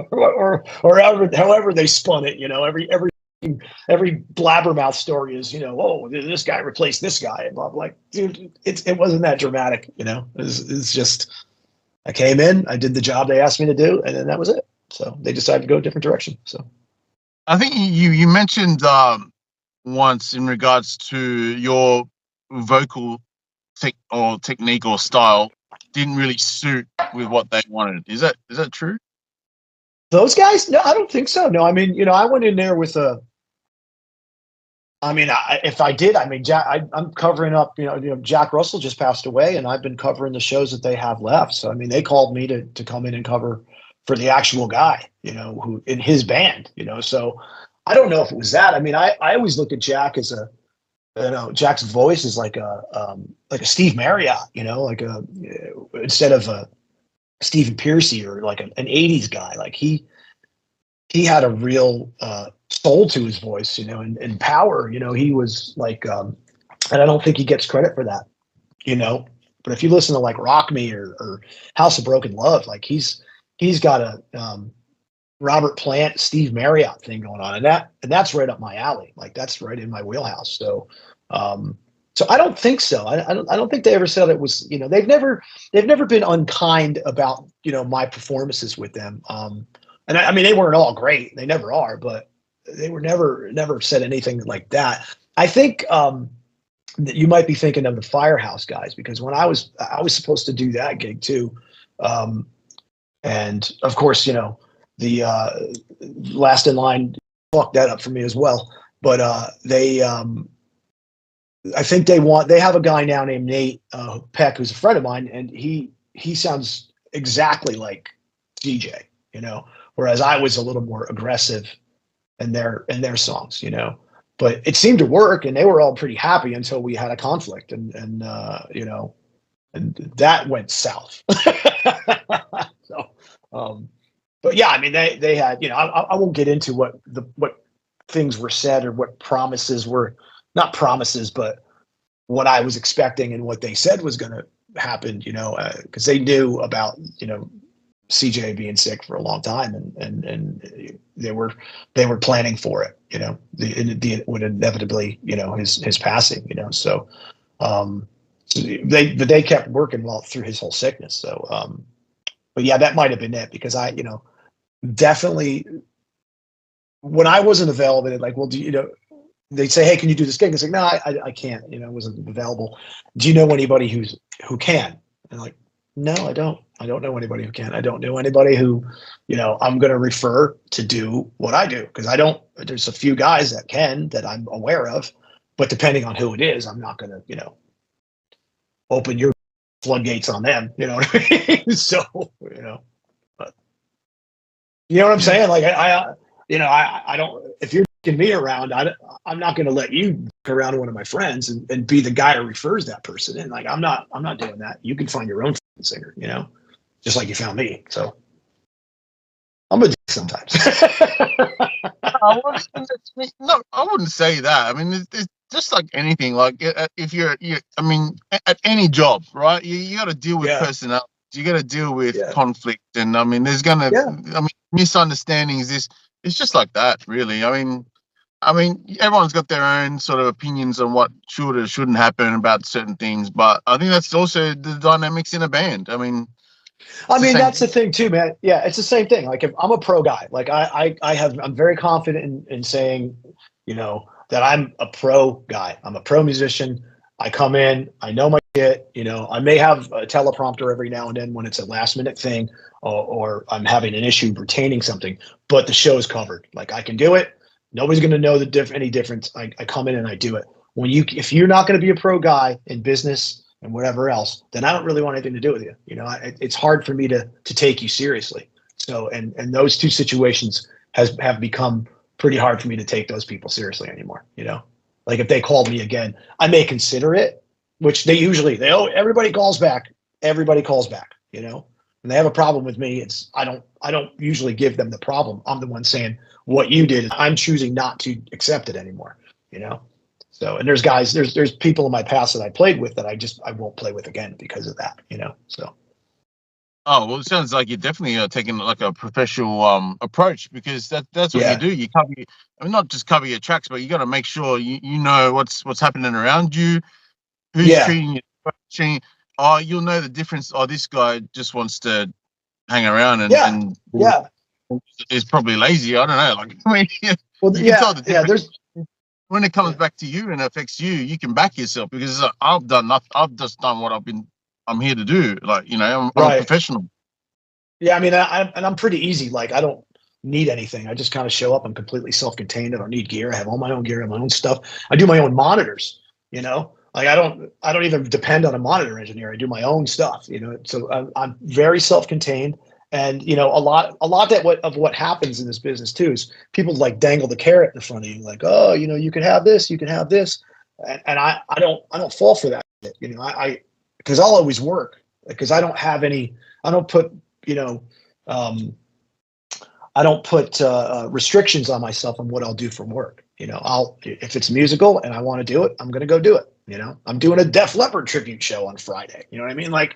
or however they spun it, every blabbermouth story is, oh, this guy replaced this guy, and blah, like, dude, it wasn't that dramatic, it's just, I came in, I did the job they asked me to do, and then that was it. So they decided to go a different direction. So I think you mentioned once in regards to your vocal technique or style didn't really suit with what they wanted. Is that true? Those guys? No, I don't think so. No, I mean, I went in there with if I did, I'm covering up, Jack Russell just passed away, and I've been covering the shows that they have left. So, they called me to come in and cover for the actual guy, who in his band, so I don't know if it was that. I always look at Jack as Jack's voice is like a Steve Marriott, instead of a Stephen Pearcy or like an 80s guy. Like he had a real soul to his voice, and power. He was like, and I don't think he gets credit for that, but if you listen to like Rock Me or House of Broken Love, like he's got a Robert Plant, Steve Marriott thing going on, and that's right up my alley. Like that's right in my wheelhouse. So so I don't think so. I don't think they ever said it was, they've never been unkind about, my performances with them. And they weren't all great. They never are, but they were never said anything like that. I think that you might be thinking of the Firehouse guys, because when I was supposed to do that gig too. And of course, the Last in Line fucked that up for me as well. But I think they have a guy now named Nate Peck, who's a friend of mine, and he sounds exactly like DJ, whereas I was a little more aggressive in their songs, but it seemed to work, and they were all pretty happy until we had a conflict, and that went south. So, but yeah, they had, I won't get into what things were said or what promises were. Not promises, but what I was expecting and what they said was going to happen, because they knew about, CJ being sick for a long time, and they were planning for it, it would inevitably, his passing, so they kept working through his whole sickness. So, but yeah, that might've been it, because I, definitely when I wasn't available, they're like, well, they'd say, hey, can you do this gig? It's like, no, I can't, I wasn't available. Do you know anybody who can? And like, no, I don't know anybody who can. I don't know anybody who, I'm going to refer to do what I do. Cause there's a few guys that can, that I'm aware of, but depending on who it is, I'm not going to, open your floodgates on them. You know what I mean? So, but you know what I'm saying? Like, I don't, if you're taking me around, I'm not going to let you around one of my friends and be the guy who refers that person in. Like, I'm not doing that. You can find your own singer, just like you found me. So I'm a dick sometimes. I wouldn't say that. It's just like anything. Like if you're at any job, right? You got to deal with personnel. You got to deal with conflict, and there's gonna, misunderstandings. It's just like that, really. Everyone's got their own sort of opinions on what should or shouldn't happen about certain things, but I think that's also the dynamics in a band. That's the thing too, man. Yeah, it's the same thing. Like, if I'm a pro guy, like I'm very confident in saying, that I'm a pro guy. I'm a pro musician. I come in, I know my shit, you know, I may have a teleprompter every now and then when it's a last minute thing, or I'm having an issue retaining something, but the show is covered. Like I can do it. Nobody's going to know any difference. I come in and I do it. If you're not going to be a pro guy in business and whatever else, then I don't really want anything to do with you. You know, it's hard for me to take you seriously. So, and those two situations have become pretty hard for me to take those people seriously anymore. You know, like if they called me again, I may consider it, which everybody calls back. Everybody calls back, you know, and they have a problem with me. I don't usually give them the problem. I'm the one saying what you did. I'm choosing not to accept it anymore, you know? So, and there's people in my past that I played with that I won't play with again because of that, you know? So. Oh, well, it sounds like you're definitely taking like a professional approach, because that's what you do. You cover, not just cover your tracks, but you got to make sure you know what's happening around you, who's treating you. Oh, you'll know the difference. Oh, this guy just wants to hang around and is probably lazy. I don't know. Like, I mean, you can tell the difference. When it comes back to you and affects you, you can back yourself, because it's like, I've done nothing. I've just done what I'm here to do. Like, you know, I'm a professional. Yeah, I mean, I'm pretty easy. Like, I don't need anything. I just kind of show up. I'm completely self-contained. I don't need gear. I have all my own gear. I have my own stuff. I do my own monitors, you know? Like, I don't even depend on a monitor engineer. I do my own stuff, you know? So I'm very self-contained. And, you know, a lot of what happens in this business too is people like dangle the carrot in front of you, like, oh, you know, you can have this, you can have this. And I don't fall for that. You know, because I'll always work, because I don't put restrictions on myself on what I'll do from work. You know, if it's musical and I want to do it, I'm going to go do it. You know, I'm doing a Def Leppard tribute show on Friday. You know what I mean? Like,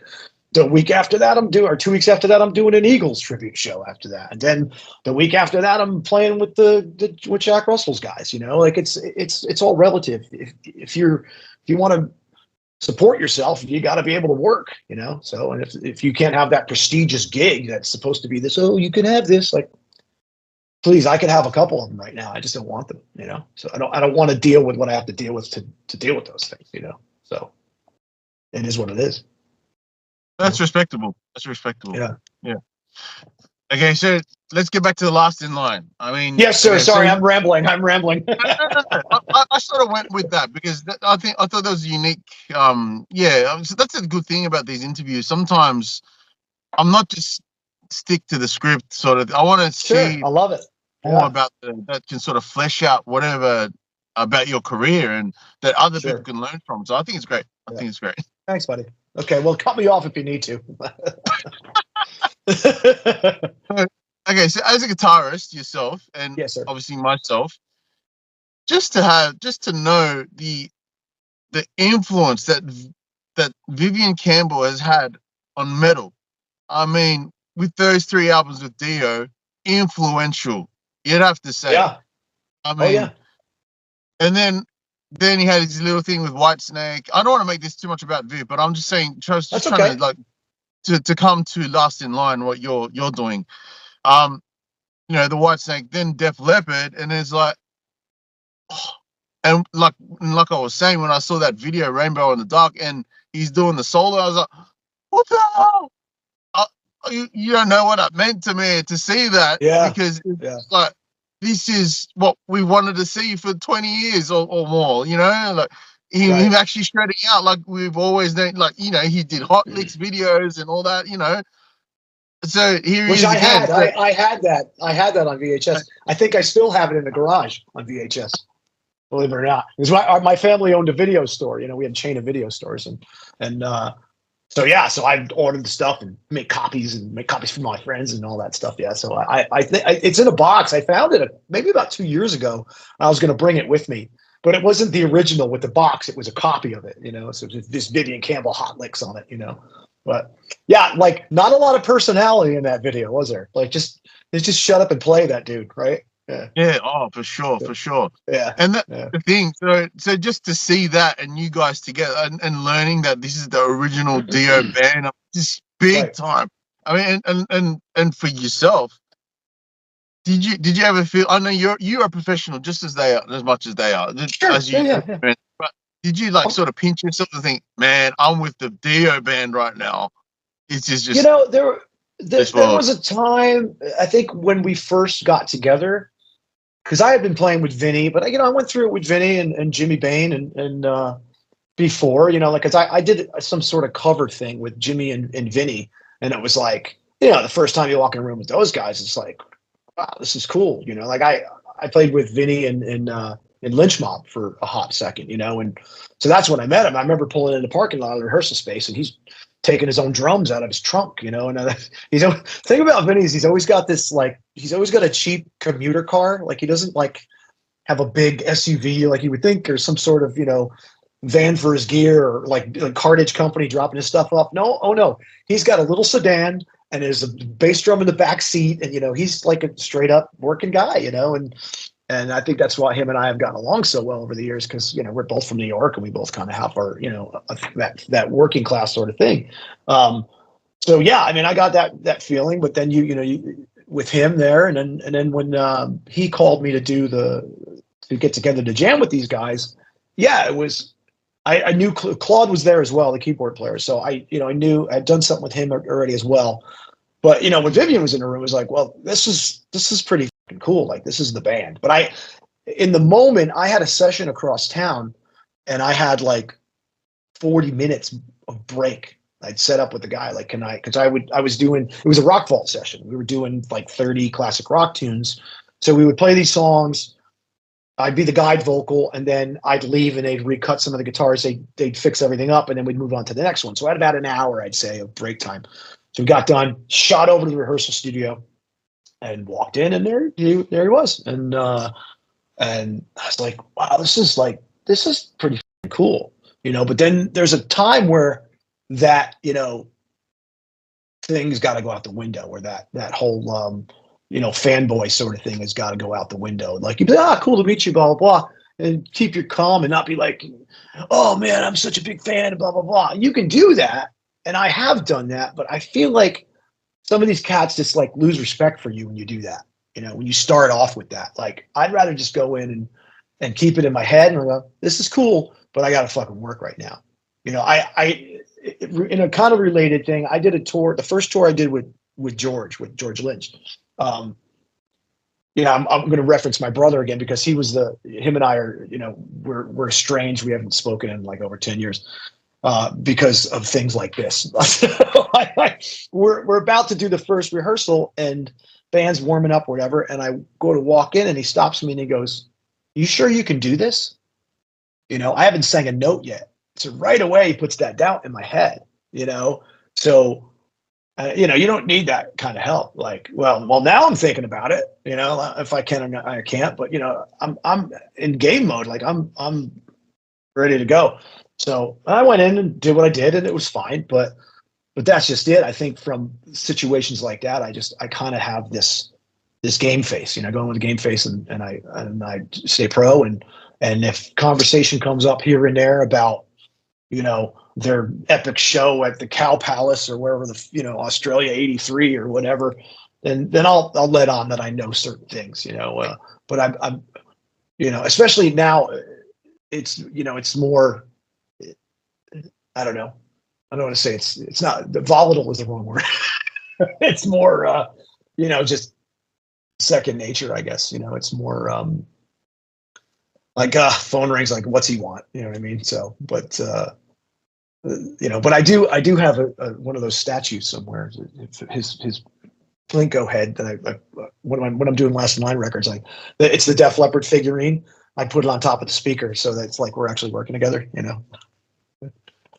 the week after that, or 2 weeks after that, I'm doing an Eagles tribute show after that. And then the week after that, I'm playing with with Jack Russell's guys, you know, like it's all relative. If you want to support yourself, you got to be able to work, you know? So, and if you can't have that prestigious gig that's supposed to be this, oh, you can have this, like, please, I could have a couple of them right now. I just don't want them, you know? So I don't want to deal with what I have to deal with to deal with those things, you know? So it is what it is. That's respectable. That's respectable. Yeah. Okay, so let's get back to the last in line. I mean, yes, sir. Sorry, I'm rambling. No. I sort of went with that because I thought that was unique. So that's a good thing about these interviews. Sometimes I'm not just stick to the script sort of. I want to see. I love it. More about that can sort of flesh out whatever about your career and that other people can learn from. So I think it's great. I think it's great. Thanks, buddy. Okay, well, cut me off if you need to. Okay, so as a guitarist yourself, and obviously myself, just to know the influence that Vivian Campbell has had on metal. I mean, with those 3 albums with Dio, influential, you'd have to say. Yeah. I mean, and then he had his little thing with Whitesnake. I don't want to make this too much about Viv, but I'm just saying, just trying to like to come to last in line what you're doing. You know, the Whitesnake, then Def Leppard, and it's like, and like I was saying, when I saw that video, Rainbow in the Dark, and he's doing the solo, I was like, what the hell? You don't know what it meant to me to see that, because it's like, this is what we wanted to see for 20 years or more, you know, like him actually shredding out like we've always done, like, you know, he did Hot Licks videos and all that, you know. So here he is again. I had that on VHS. I think I still have it in the garage on VHS, believe it or not. Because my family owned a video store, you know, we had a chain of video stores, and so I ordered the stuff and make copies for my friends and all that stuff. Yeah, so I think it's in a box. I found it maybe about 2 years ago. I was going to bring it with me, but it wasn't the original with the box. It was a copy of it, you know. So this Vivian Campbell Hot Licks on it, you know. But yeah, like not a lot of personality in that video, was there? Like just shut up and play that dude, right? Yeah. Oh, for sure. Yeah. And the thing, so just to see that and you guys together and learning that this is the original Dio band, just big time. I mean, and for yourself, did you ever feel? I know you're a professional just as they are, as much as they are. Sure. As you, but did you like sort of pinch yourself and think, man, I'm with the Dio band right now? It's just you know, there was a time, I think, when we first got together, because I had been playing with Vinny, but I went through it with Vinny and Jimmy Bain and before, like, cause I did some sort of cover thing with Jimmy and Vinny, and it was like, the first time you walk in a room with those guys, it's like, wow, this is cool. Like I played with Vinny in Lynch Mob for a hot second, and so that's when I met him. I remember pulling in the parking lot of the rehearsal space, and he's taking his own drums out of his trunk, and thing about Vinny is he's always got this, like, he's always got a cheap commuter car. Like, he doesn't like have a big SUV like you would think, or some sort of, van for his gear, or like a cartage company dropping his stuff off. No, oh no, he's got a little sedan, and there's a bass drum in the back seat, and he's like a straight up working guy, and I think that's why him and I have gotten along so well over the years, because we're both from New York, and we both kind of have our that working class sort of thing. So yeah, I mean, I got that feeling, but then you with him there, and then when he called me to get together to jam with these guys, yeah, it was. I knew Claude was there as well, the keyboard player. So I knew I'd done something with him already as well. But when Vivian was in the room, it was like, well, this is pretty fucking cool. Like, this is the band. But in the moment, I had a session across town, and I had like 40 minutes of break. I'd set up with the guy, like, because I was doing, it was a rock vault session. We were doing like 30 classic rock tunes. So we would play these songs. I'd be the guide vocal, and then I'd leave, and they'd recut some of the guitars. They'd fix everything up, and then we'd move on to the next one. So I had about an hour, I'd say, of break time. So we got done, shot over to the rehearsal studio, and walked in, and there he was. And I was like, wow, this is pretty cool, But then there's a time where that, things got to go out the window, where that whole fanboy sort of thing has got to go out the window. Like, you'd be like, cool to meet you, blah, blah, blah. And keep your calm and not be like, oh man, I'm such a big fan, blah, blah, blah. You can do that. And I have done that, but I feel like some of these cats just like lose respect for you when you do that. When you start off with that, like, I'd rather just go in and keep it in my head and go, this is cool, but I got to fucking work right now. I in a kind of related thing, I did a tour, the first tour I did with George Lynch. I'm going to reference my brother again, because him and I are, we're estranged. We haven't spoken in like over 10 years because of things like this. We're about to do the first rehearsal, and band's warming up or whatever. And I go to walk in, and he stops me and he goes, "You sure you can do this?" I haven't sang a note yet. So right away he puts that doubt in my head, so you don't need that kind of help. Like, well, now I'm thinking about it, if I can or not, I can't, but I'm in game mode. Like, I'm ready to go. So I went in and did what I did, and it was fine, but that's just it. I think from situations like that, I kind of have this game face, going with a game face, and I stay pro. And if conversation comes up here and there about, their epic show at the Cow Palace or wherever Australia 83 or whatever, then I'll let on that I know certain things, but I'm especially now, it's more, I don't know. I don't want to say it's not, volatile is the wrong word. It's more, just second nature, I guess. It's more like phone rings, like, what's he want? You know what I mean? So, but but I do have one of those statues somewhere. His Plinko head that when I'm doing Last in Line records, it's the Def Leppard figurine. I put it on top of the speaker, so that's like we're actually working together.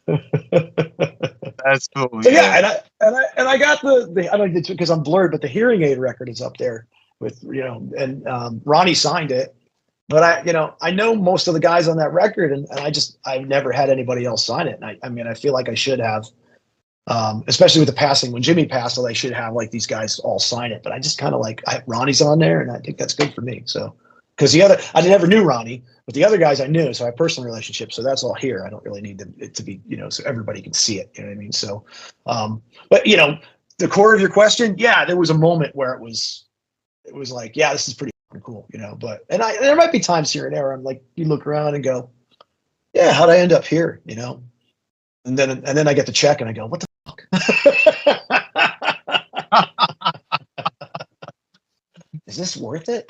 That's cool. So yeah, and I got the I don't know, because I'm blurred, but the Hearing Aid record is up there with and Ronnie signed it. But I know most of the guys on that record, and I've never had anybody else sign it. And I mean, I feel like I should have, especially with the passing. When Jimmy passed, I should have like these guys all sign it. But I just kind of like, Ronnie's on there, and I think that's good for me. So, because I never knew Ronnie, but the other guys I knew, so I have personal relationships. So that's all here. I don't really need it to be, so everybody can see it. You know what I mean? So, but the core of your question, yeah, there was a moment where it was like, yeah, this is pretty cool, but there might be times here and there I'm like, you look around and go, yeah, how'd I end up here? You know, and then I get the check and I go, what the fuck? Is this worth it?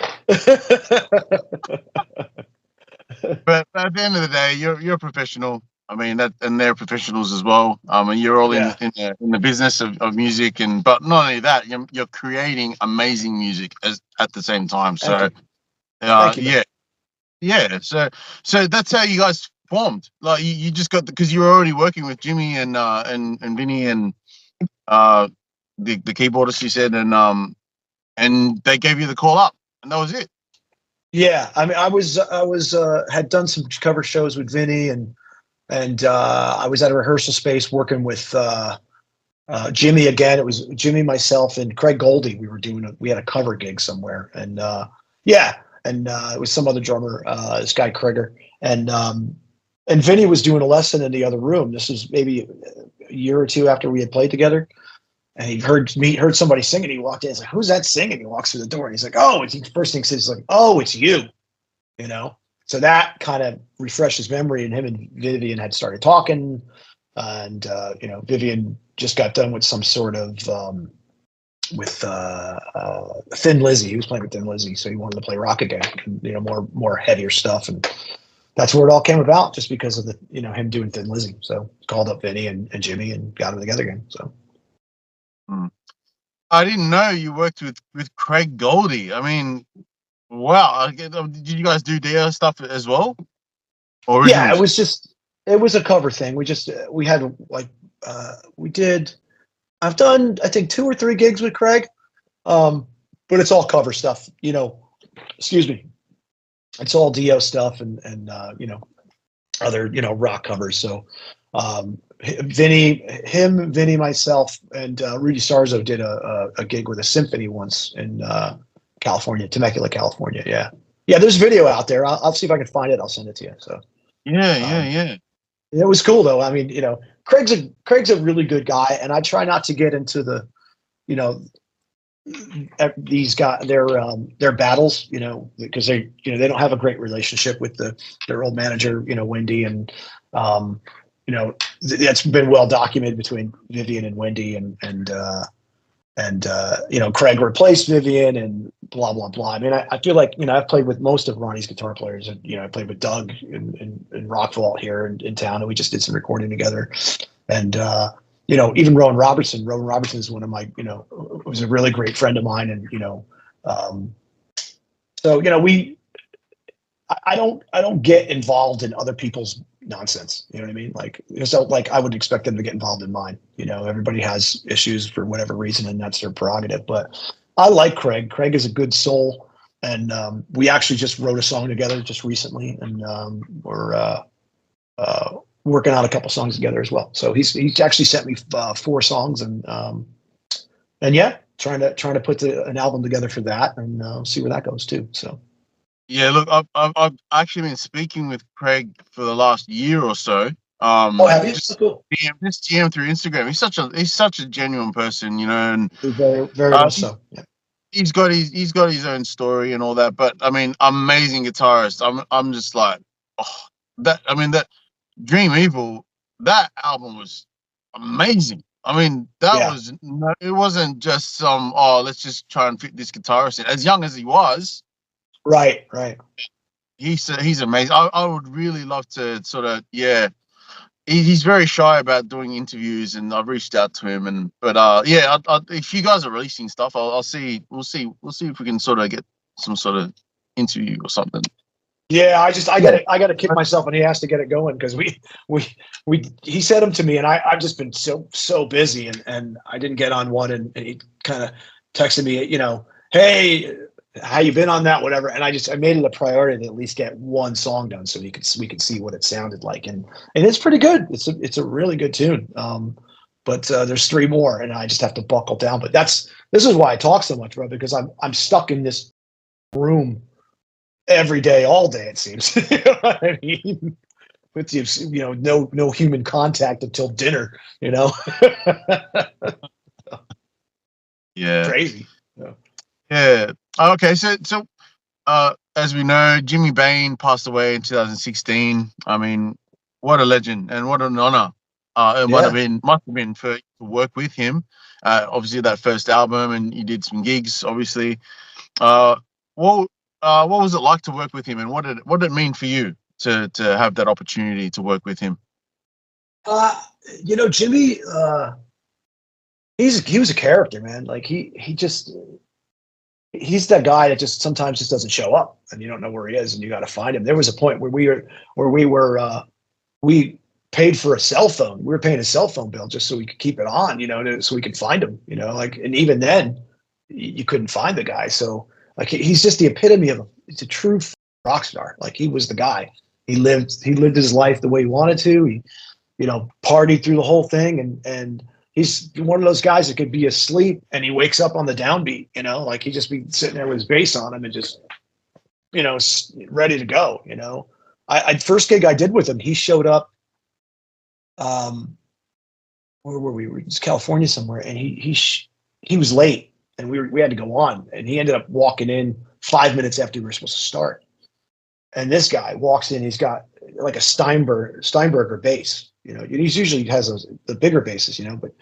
But at the end of the day, you're a professional. I mean, and they're professionals as well. And you're all in the business of music, but not only that, you're creating amazing music at the same time. So, yeah. So that's how you guys formed. Like you just got because you were already working with Jimmy and Vinny and the keyboardist you said, and they gave you the call up, and that was it. Yeah, I mean, I was had done some cover shows with Vinny, and I was at a rehearsal space working with Jimmy again. It was Jimmy, myself, and Craig Goldie. We had a cover gig somewhere, and it was some other drummer, this guy Krieger, and Vinny was doing a lesson in the other room. This was maybe a year or two after we had played together. And he heard somebody singing. He walked in. He's like, "Who's that singing?" He walks through the door, and he's like, "Oh!" It's first thing he says, like, "Oh, it's you," you know. So that kind of refreshed his memory, and him and Vivian had started talking, and Vivian just got done with some sort of with Thin Lizzy. He was playing with Thin Lizzy, so he wanted to play rock again, more heavier stuff, and that's where it all came about, just because of him doing Thin Lizzy. So called up Vinny and Jimmy and got them together again. So. I didn't know you worked with Craig Goldie. I mean, wow. Did you guys do Dio stuff as well? Yeah, it was a cover thing. I've done, I think, 2 or 3 gigs with Craig. But it's all cover stuff, excuse me. It's all Dio stuff and other, rock covers. So, Vinny, myself, and Rudy Sarzo did a gig with a symphony once in California, Temecula, California. Yeah. There's video out there. I'll see if I can find it. I'll send it to you. So. Yeah. It was cool though. I mean, Craig's a really good guy, and I try not to get into the, these guys, their battles, because they don't have a great relationship with their old manager, Wendy, and that's been well documented between Vivian and Wendy, and Craig replaced Vivian and blah blah blah. I mean, I feel like I've played with most of Ronnie's guitar players, and I played with Doug in Rock Vault here in town, and we just did some recording together, and even Rowan Robertson. Rowan Robertson is one of my was a really great friend of mine, and so I don't get involved in other people's nonsense. You know what I mean? Like I would expect them to get involved in mine. Everybody has issues for whatever reason, and that's their prerogative. But I like Craig. Craig is a good soul, and we actually just wrote a song together just recently, and we're working on a couple songs together as well. So he's actually sent me 4 songs, and yeah, trying to put an album together for that, and see where that goes too. So. Yeah, look, I've actually been speaking with Craig for the last year or so. Have you? Just cool. DM through Instagram. He's such a genuine person, and very very much so. Yeah. He's got his own story and all that. But I mean, amazing guitarist. I'm just like, that Dream Evil, that album was amazing. I mean, it wasn't just some let's just try and fit this guitarist in. As young as he was. Right. He's amazing. I would really love to sort of He's very shy about doing interviews, and I've reached out to him. If you guys are releasing stuff, I'll see. We'll see if we can sort of get some sort of interview or something. Yeah, I got to kick myself, and he has to get it going, because he sent them to me, and I've just been so busy, and I didn't get on one, and he kind of texted me, hey, how you been on that, whatever. And I made it a priority to at least get one song done, so we could see what it sounded like, and it's pretty good. It's a really good tune. But there's 3 more, and I just have to buckle down. But this is why I talk so much, bro, because I'm stuck in this room every day, all day, it seems. You know what I mean? With no human contact until dinner. Yeah. Crazy. Yeah. Okay. So, as we know, Jimmy Bain passed away in 2016. I mean, what a legend and what an honor it must have been to work with him. Obviously that first album, and you did some gigs, obviously. What was it like to work with him, and what did it mean for you to have that opportunity to work with him? Jimmy, he was a character, man. Like he's that guy that just sometimes just doesn't show up, and you don't know where he is, and you got to find him. There was a point where we paid for a cell phone. We were paying a cell phone bill just so we could keep it on, so we could find him, and even then you couldn't find the guy. So like, he's just the epitome of it's a true rock star. Like, he was the guy. He lived his life the way he wanted to. He, partied through the whole thing, and he's one of those guys that could be asleep and he wakes up on the downbeat, like he'd just be sitting there with his bass on him and just, ready to go. First gig I did with him, he showed up. Where were we? It was California somewhere, and he was late, and we had to go on, and he ended up walking in 5 minutes after we were supposed to start. And this guy walks in, he's got like a Steinberger bass, he usually has the bigger basses, but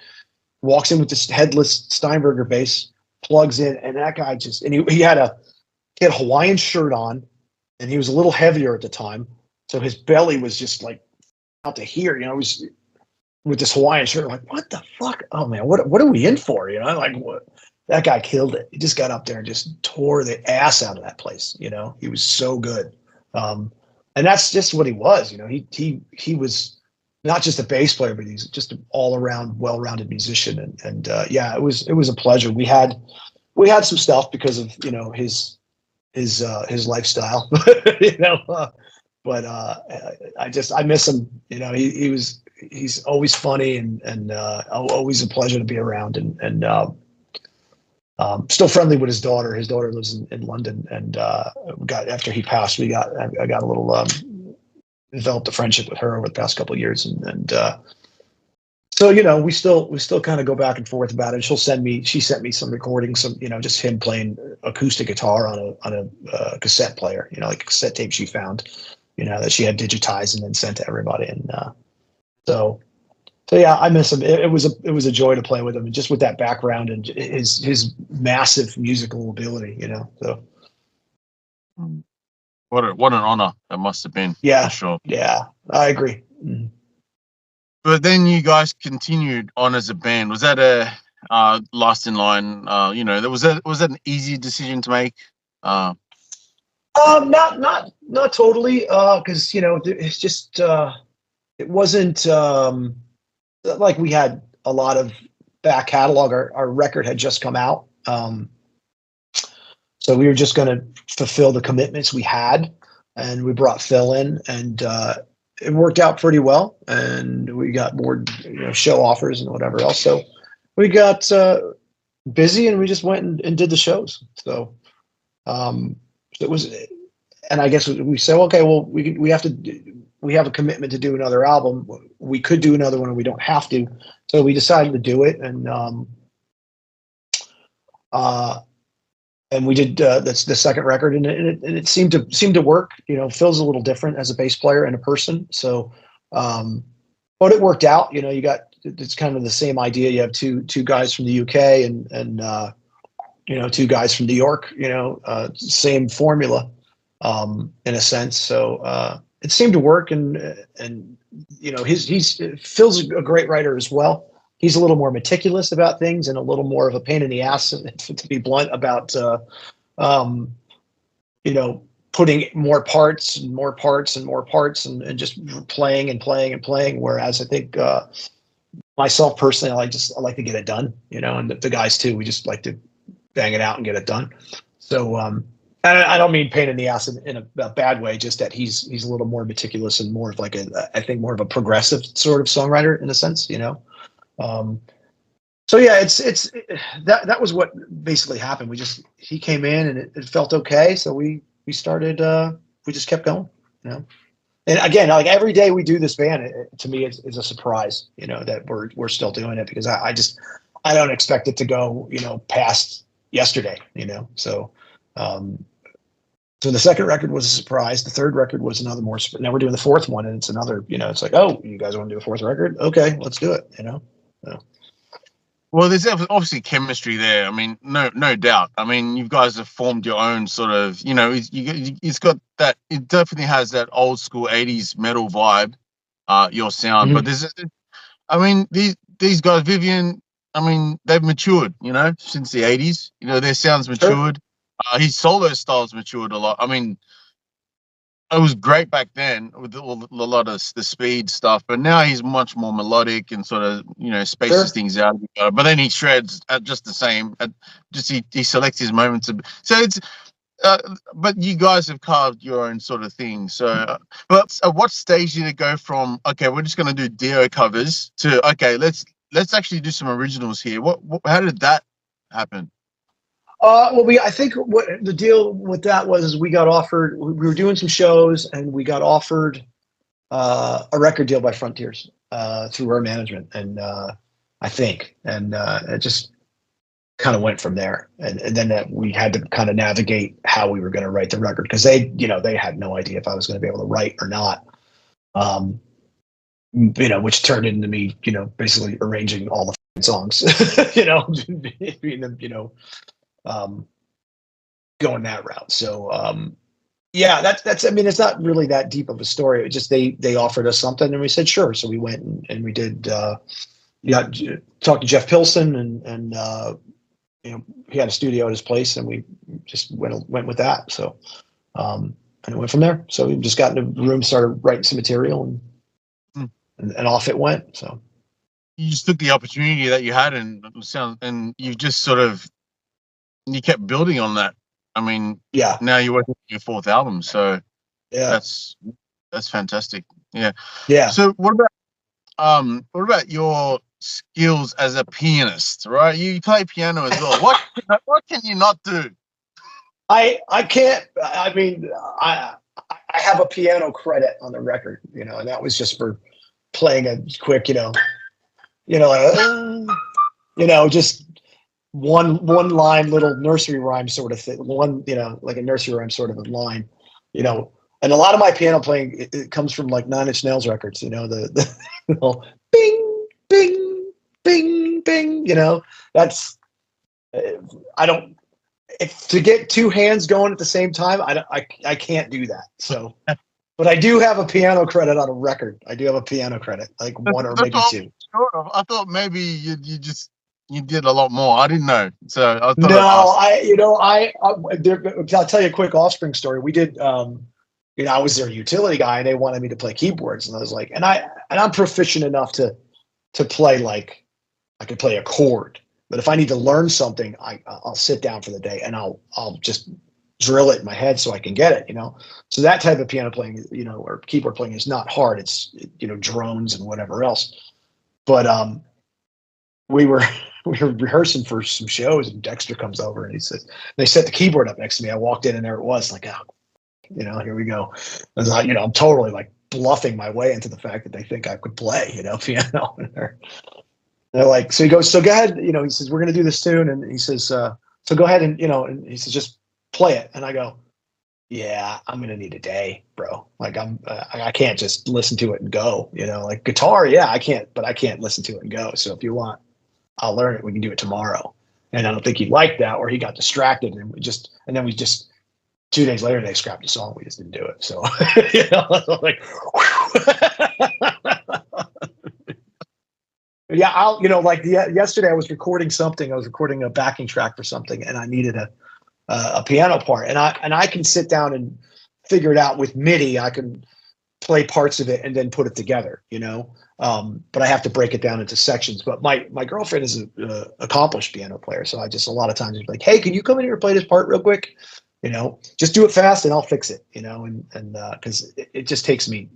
walks in with this headless Steinberger bass, plugs in, and that guy he had a Hawaiian shirt on, and he was a little heavier at the time, so his belly was just like out to here, he was with this Hawaiian shirt. I'm like, what the fuck? Oh man, what are we in for? Like, what? That guy killed it. He just got up there and just tore the ass out of that place. He was so good. And that's just what he was. He was not just a bass player, but he's just an all around well-rounded musician. And it was a pleasure. We had some stuff because of, his lifestyle, but I miss him. He's always funny and always a pleasure to be around, and still friendly with his daughter. His daughter lives in London, and after he passed, I got a little developed a friendship with her over the past couple of years, and so we still kind of go back and forth about it. She sent me some recordings, just him playing acoustic guitar on a cassette player, like a cassette tape she found, that she had digitized and then sent to everybody, and so yeah, I miss him. It was a joy to play with him, and just with that background and his massive musical ability, So what an honor that must have been. Yeah, for sure. Yeah, I agree. Mm-hmm. But then you guys continued on as a band. Was that a last in line? Was that an easy decision to make? Not totally. Because it's just it wasn't like we had a lot of back catalog. Our record had just come out, so we were just going to fulfill the commitments we had, and we brought Phil in, and it worked out pretty well, and we got more show offers and whatever else. So we got busy, and we just went and did the shows. So it was, and I guess we said, okay, well, we have a commitment to do another album. We could do another one, and we don't have to. So we decided to do it, and we did. That's the second record, and it seemed to work. Phil's a little different as a bass player and a person, so but it worked out. It's kind of the same idea. You have two guys from the UK and two guys from New York. Same formula in a sense. So it seemed to work, and Phil's a great writer as well. He's a little more meticulous about things and a little more of a pain in the ass, to be blunt, about putting more parts and more parts and more parts and just playing and playing and playing. Whereas I think myself personally, I like to get it done, and the guys too. We just like to bang it out and get it done. So I don't mean pain in the ass in a bad way, just that he's a little more meticulous and more of like I think more of a progressive sort of songwriter in a sense, So yeah, it's that was what basically happened. He came in and it felt okay, so we started. We just kept going, And again, like every day we do this band, to me is a surprise, that we're still doing it, because I don't expect it to go, past yesterday, So So the second record was a surprise. The third record was another more. Now we're doing the fourth one, and it's another. It's like, oh, you guys want to do a fourth record? Okay, let's do it. So. Well, there's obviously chemistry there. I mean, no doubt. I mean, you guys have formed your own sort of. It's got that. It definitely has that old school '80s metal vibe. Your sound, but I mean, these guys, Vivian. I mean, they've matured. Since the '80s. Their sounds matured. Sure. His solo style's matured a lot. I mean, it was great back then with a lot of the speed stuff, but now he's much more melodic and sort of spaces things out. But then he shreds at just the same. He selects his moments. So it's. But you guys have carved your own sort of thing. So, but at what stage did it go from okay, we're just going to do Dio covers to okay, let's actually do some originals here? How did that happen? Well, I think what the deal with that was we got offered. We were doing some shows, and we got offered a record deal by Frontiers through our management, and I think, and it just kind of went from there. And then we had to kind of navigate how we were going to write the record because they had no idea if I was going to be able to write or not. Which turned into me, basically arranging all the songs, going that route. So, yeah, that's, I mean, it's not really that deep of a story. It just, they offered us something and we said, sure. So we went and we did, talked to Jeff Pilson and he had a studio at his place and we just went with that. So, and it went from there. So we just got in the room, started writing some material and off it went. So you just took the opportunity that you had and you just sort of, you kept building on that. I mean, yeah. Now you're working on your fourth album, so yeah, that's fantastic. Yeah, yeah. So what about your skills as a pianist? Right, you play piano as well. What can you not do? I can't. I mean, I have a piano credit on the record, and that was just for playing a quick, just one line little nursery rhyme sort of thing. Like a nursery rhyme sort of a line, And a lot of my piano playing it comes from like 9 Inch Nails records, the bing, bing, bing, bing. That's I don't. If to get two hands going at the same time, I can't do that. So. But I do have a piano credit on a record. I do have a piano credrit, like one or maybe two. I thought maybe you did a lot more. I didn't know. So I thought I'll tell you a quick Offspring story. We did, I was their utility guy and they wanted me to play keyboards. And I was like, and I'm proficient enough to play, like I could play a chord, but if I need to learn something, I'll sit down for the day and I'll just drill it in my head so I can get it, So that type of piano playing, or keyboard playing is not hard. It's, drones and whatever else. But we were rehearsing for some shows and Dexter comes over and he says, they set the keyboard up next to me. I walked in and there it was, like, here we go. And I'm totally like bluffing my way into the fact that they think I could play, piano. And they're like, so he goes, so go ahead, he says, we're going to do this tune. And he says, so go ahead and, and he says, just play it. And I go, yeah, I'm gonna need a day, bro. Like I can't just listen to it and go, like guitar. Yeah, I can't listen to it and go. So if you want, I'll learn it. We can do it tomorrow. And I don't think he liked that, or he got distracted and then we just 2 days later, they scrapped the song. We just didn't do it. So, like, yeah, yesterday I was recording something. I was recording a backing track for something and I needed a piano part, and I can sit down and figure it out with MIDI. I can play parts of it and then put it together, but I have to break it down into sections. But my girlfriend is an accomplished piano player, so I just a lot of times be like, hey, can you come in here and play this part real quick? Just do it fast and I'll fix it. And because it just takes me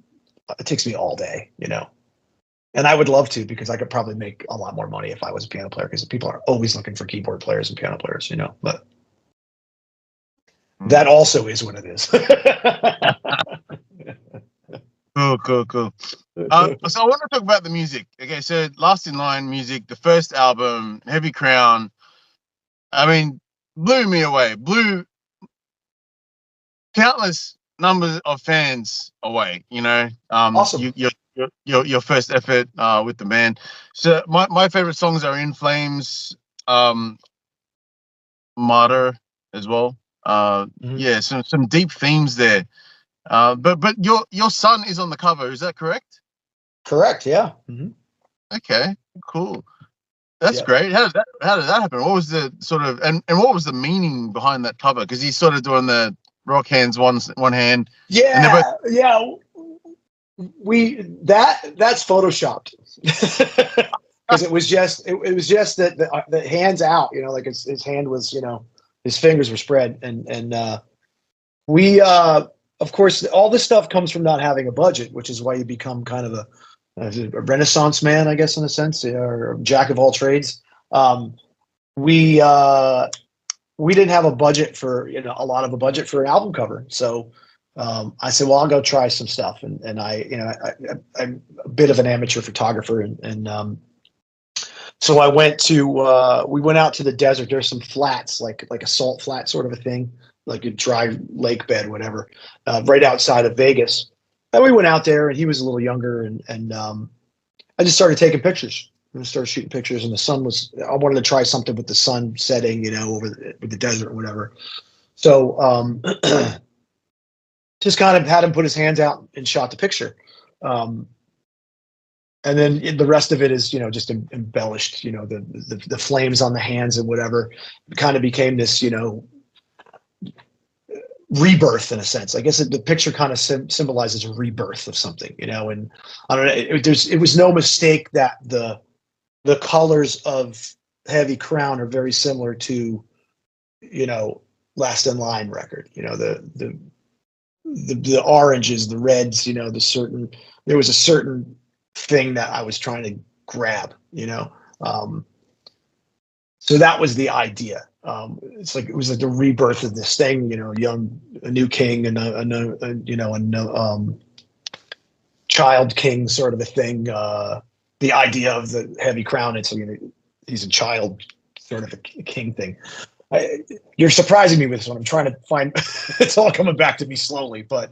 all day, And I would love to, because I could probably make a lot more money if I was a piano player, because people are always looking for keyboard players and piano players, but. That also is what it is. Cool. So I want to talk about the music. Okay, so Last in Line music, the first album, Heavy Crown. I mean, blew me away. countless numbers of fans away. You know, awesome. Your first effort with the band. So my favorite songs are In Flames, Martyr as well. Yeah, some deep themes there. But your son is on the cover. Is that correct? Correct. Yeah. Okay. Cool. That's great. How did that happen? What was the sort of and what was the meaning behind that cover? Because he's sort of doing the rock hands one hand. Yeah. Yeah. That's photoshopped because it was just that the hands out. You know, like his hand was. You know, his fingers were spread, and we of course all this stuff comes from not having a budget, which is why you become kind of a Renaissance man, I guess, in a sense, or jack of all trades. We didn't have a budget for, you know, a lot of a budget for an album cover. So I said, well, I'll go try some stuff. And I'm a bit of an amateur photographer. And so I went to, we went out to the desert. There's some flats, like a salt flat sort of a thing, like a dry lake bed, whatever, right outside of Vegas. And we went out there, and he was a little younger, and I just started taking pictures. I started shooting pictures, and the sun was. I wanted to try something with the sun setting, you know, with the desert or whatever. So just kind of had him put his hands out and shot the picture, and then the rest of it is, you know, just embellished. You know, the flames on the hands and whatever. It kind of became this, you know, rebirth in a sense. I guess the picture kind of symbolizes a rebirth of something, you know. And I don't know, it was no mistake that the colors of Heavy Crown are very similar to, you know, Last in Line record. You know, the oranges, the reds, you know, there was a certain thing that I was trying to grab, you know. So that was the idea. It's like, it was like the rebirth of this thing, you know, a new king and a child king sort of a thing. The idea of the Heavy Crown, it's, you know, he's a child sort of a king thing. You're surprising me with this one. I'm trying to find, it's all coming back to me slowly, but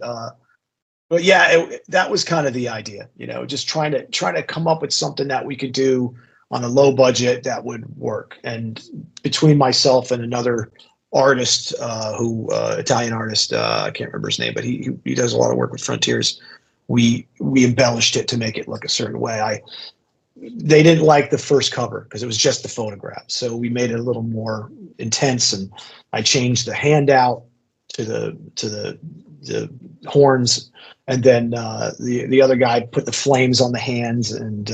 yeah, that was kind of the idea, you know, just trying to come up with something that we could do on a low budget that would work. And between myself and another artist, Italian artist, I can't remember his name, but he does a lot of work with Frontiers. We embellished it to make it look a certain way. They didn't like the first cover because it was just the photograph. So we made it a little more intense, and I changed the handout to the horns, and then the other guy put the flames on the hands and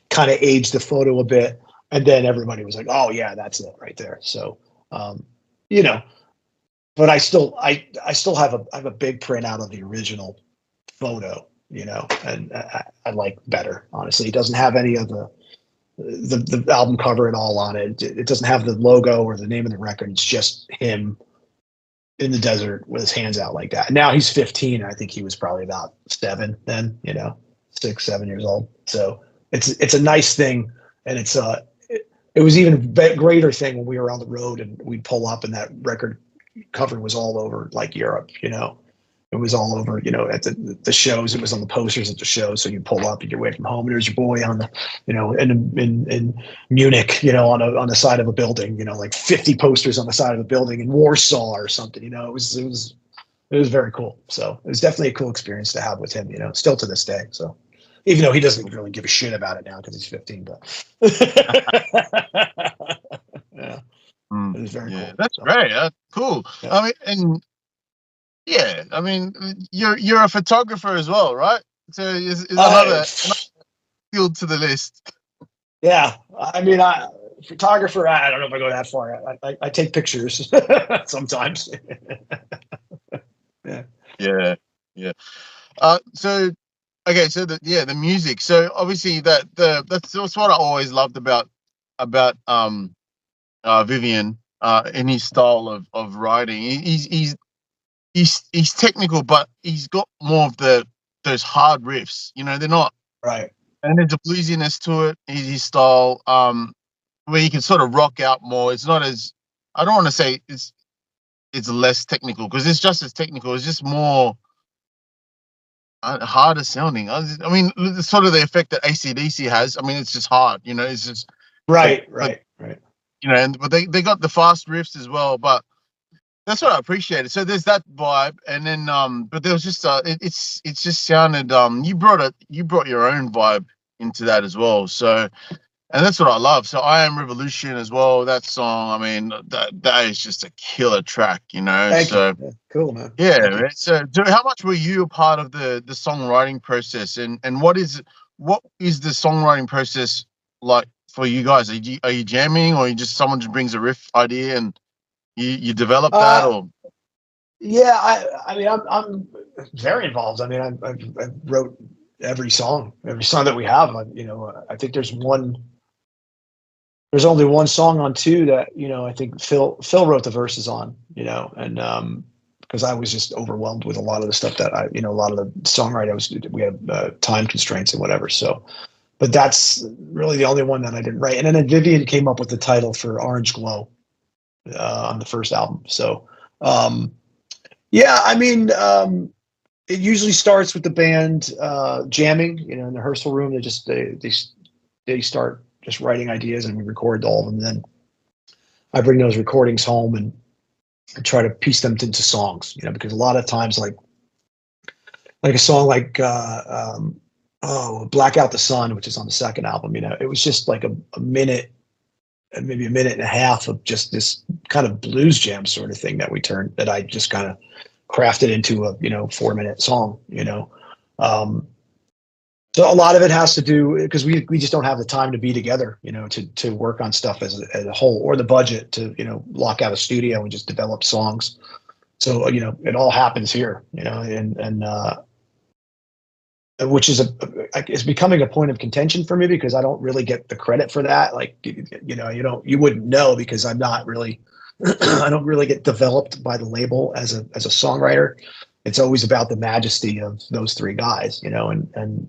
kind of aged the photo a bit, and then everybody was like, "Oh yeah, that's it right there." So you know, but I still have a big printout of the original photo, you know, and I like better, honestly. It doesn't have any of the album cover at all on it. It doesn't have the logo or the name of the record. It's just him in the desert with his hands out like that. Now he's 15. I think he was probably about 7 then, you know, 6, 7 years old. So it's a nice thing. And it was even a greater thing when we were on the road and we'd pull up and that record cover was all over like Europe, you know. It was all over, you know, at the shows. It was on the posters at the shows. So you pull up and you're away from home, and there's your boy on the, you know, in Munich, you know, on the side of a building, you know, like 50 posters on the side of a building in Warsaw or something. You know, it was very cool. So it was definitely a cool experience to have with him, you know, still to this day. So even though he doesn't really give a shit about it now because he's 15, but yeah, it was very cool. That's great. That's cool. Yeah. I mean, and yeah, I mean, you're a photographer as well, right? So is another field to the list. Yeah, I mean, photographer. I don't know if I go that far. I take pictures sometimes. Yeah. So okay, so the music. So obviously that's what I always loved about Vivian in his style of writing. He's technical, but he's got more of those hard riffs. You know, they're not right. And there's a bluesiness to it. His style, where you can sort of rock out more. It's not as, I don't want to say it's it's less technical, because it's just as technical. It's just more harder sounding. I mean, it's sort of the effect that AC/DC has. I mean, it's just hard, you know. It's just right. You know, but they got the fast riffs as well. But that's what I appreciated. So there's that vibe, and then but there was just it's just sounded you brought your own vibe into that as well. So, and that's what I love. So I Am Revolution as well. That song, I mean, that is just a killer track, you know. Thank you. Yeah, cool, man. Yeah. Right? So how much were you a part of the songwriting process, and what is the songwriting process like for you guys? Are you jamming, or you just someone just brings a riff idea and you develop that? Or yeah, I mean, I'm very involved. I mean, I wrote every song that we have. You know, I think there's only one song on 2 that, you know, I think Phil wrote the verses on, you know, and because I was just overwhelmed with a lot of the stuff that a lot of the songwriting we had time constraints and whatever. So, but that's really the only one that I didn't write. And then Vivian came up with the title for Orange Glow on the first album. So, yeah, I mean, it usually starts with the band jamming, you know, in the rehearsal room. They start just writing ideas, and we record all of them. And then I bring those recordings home and try to piece them into songs, you know, because a lot of times, like a song like Black Out the Sun, which is on the second album, you know, it was just like a minute, maybe a minute and a half of just this kind of blues jam sort of thing that I just kind of crafted into a 4-minute song, you know. So a lot of it has to do because we just don't have the time to be together, you know, to work on stuff as a whole, or the budget to, you know, lock out a studio and just develop songs. So, you know, it all happens here, you know, and which is it's becoming a point of contention for me, because I don't really get the credit for that. Like, you know, you wouldn't know, because I'm not really, I don't really get developed by the label as a songwriter. It's always about the majesty of those 3 guys, you know, and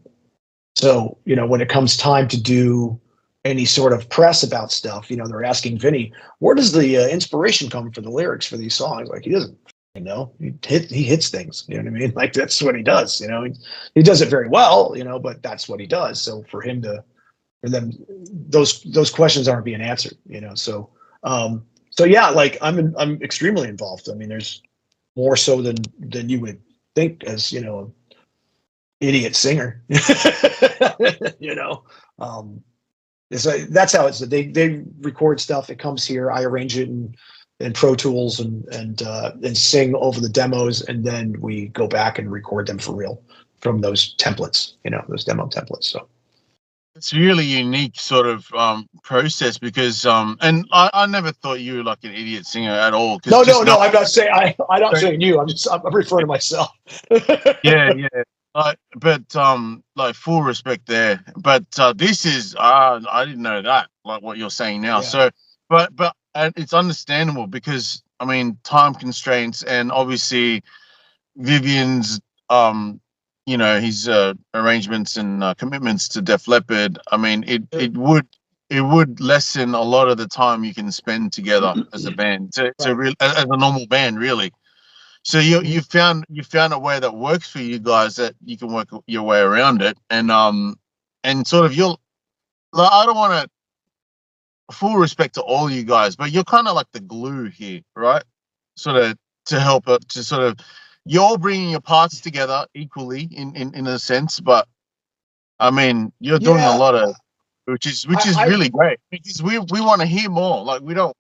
so, you know, when it comes time to do any sort of press about stuff, you know, they're asking Vinny, where does the inspiration come for the lyrics for these songs? Like, he doesn't, you know, he hits things, you know what I mean? Like, that's what he does, you know, he does it very well, you know, but that's what he does. So for them, those questions aren't being answered, you know? So yeah, like I'm extremely involved. I mean, there's more so than you would think, as, you know, idiot singer. You know, that's how it's. They record stuff, it comes here, I arrange it in Pro Tools and sing over the demos, and then we go back and record them for real from those templates, you know, those demo templates. So it's a really unique sort of process, because and I never thought you were like an idiot singer at all. No, I'm not saying I'm not saying you. I'm referring to myself. Yeah. But like, full respect there. But this is I didn't know that, like what you're saying now. Yeah. So, but it's understandable, because I mean, time constraints, and obviously Vivian's you know, his arrangements and commitments to Def Leppard. I mean, it would lessen a lot of the time you can spend together as a band, as a normal band, really. So you found a way that works for you guys, that you can work your way around it, and sort of I don't want to, full respect to all you guys, but you're kind of like the glue here, right? Sort of to help it to sort of, you're all bringing your parts together equally in a sense, but I mean, you're doing a lot of, which is really great, because we want to hear more. Like, we don't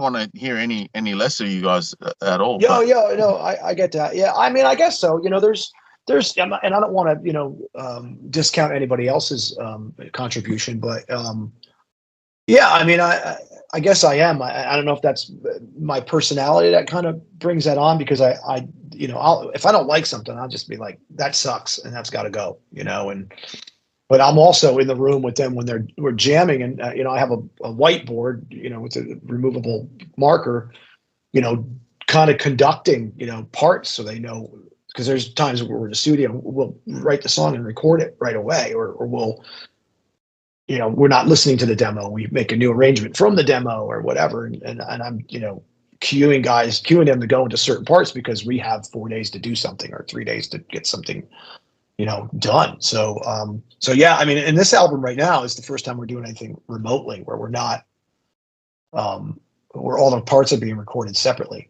want to hear any less of you guys at all. I get that. Yeah, I mean, I guess so. You know, there's, and I don't want to, you know, discount anybody else's contribution, but yeah, I mean, I guess I am. I don't know if that's my personality that kind of brings that on, because I you know, if I don't like something, I'll just be like, that sucks, and that's got to go, you know. But I'm also in the room with them when we're jamming, and you know, I have a whiteboard, you know, with a removable marker, you know, kind of conducting, you know, parts, so they know, because there's times where we're in the studio, we'll write the song and record it right away, or we'll, you know, we're not listening to the demo, we make a new arrangement from the demo or whatever, and I'm, you know, queuing them to go into certain parts because we have 4 days to do something or 3 days to get something, done. So, yeah, I mean, and this album right now is the first time we're doing anything remotely where we're not, where all the parts are being recorded separately,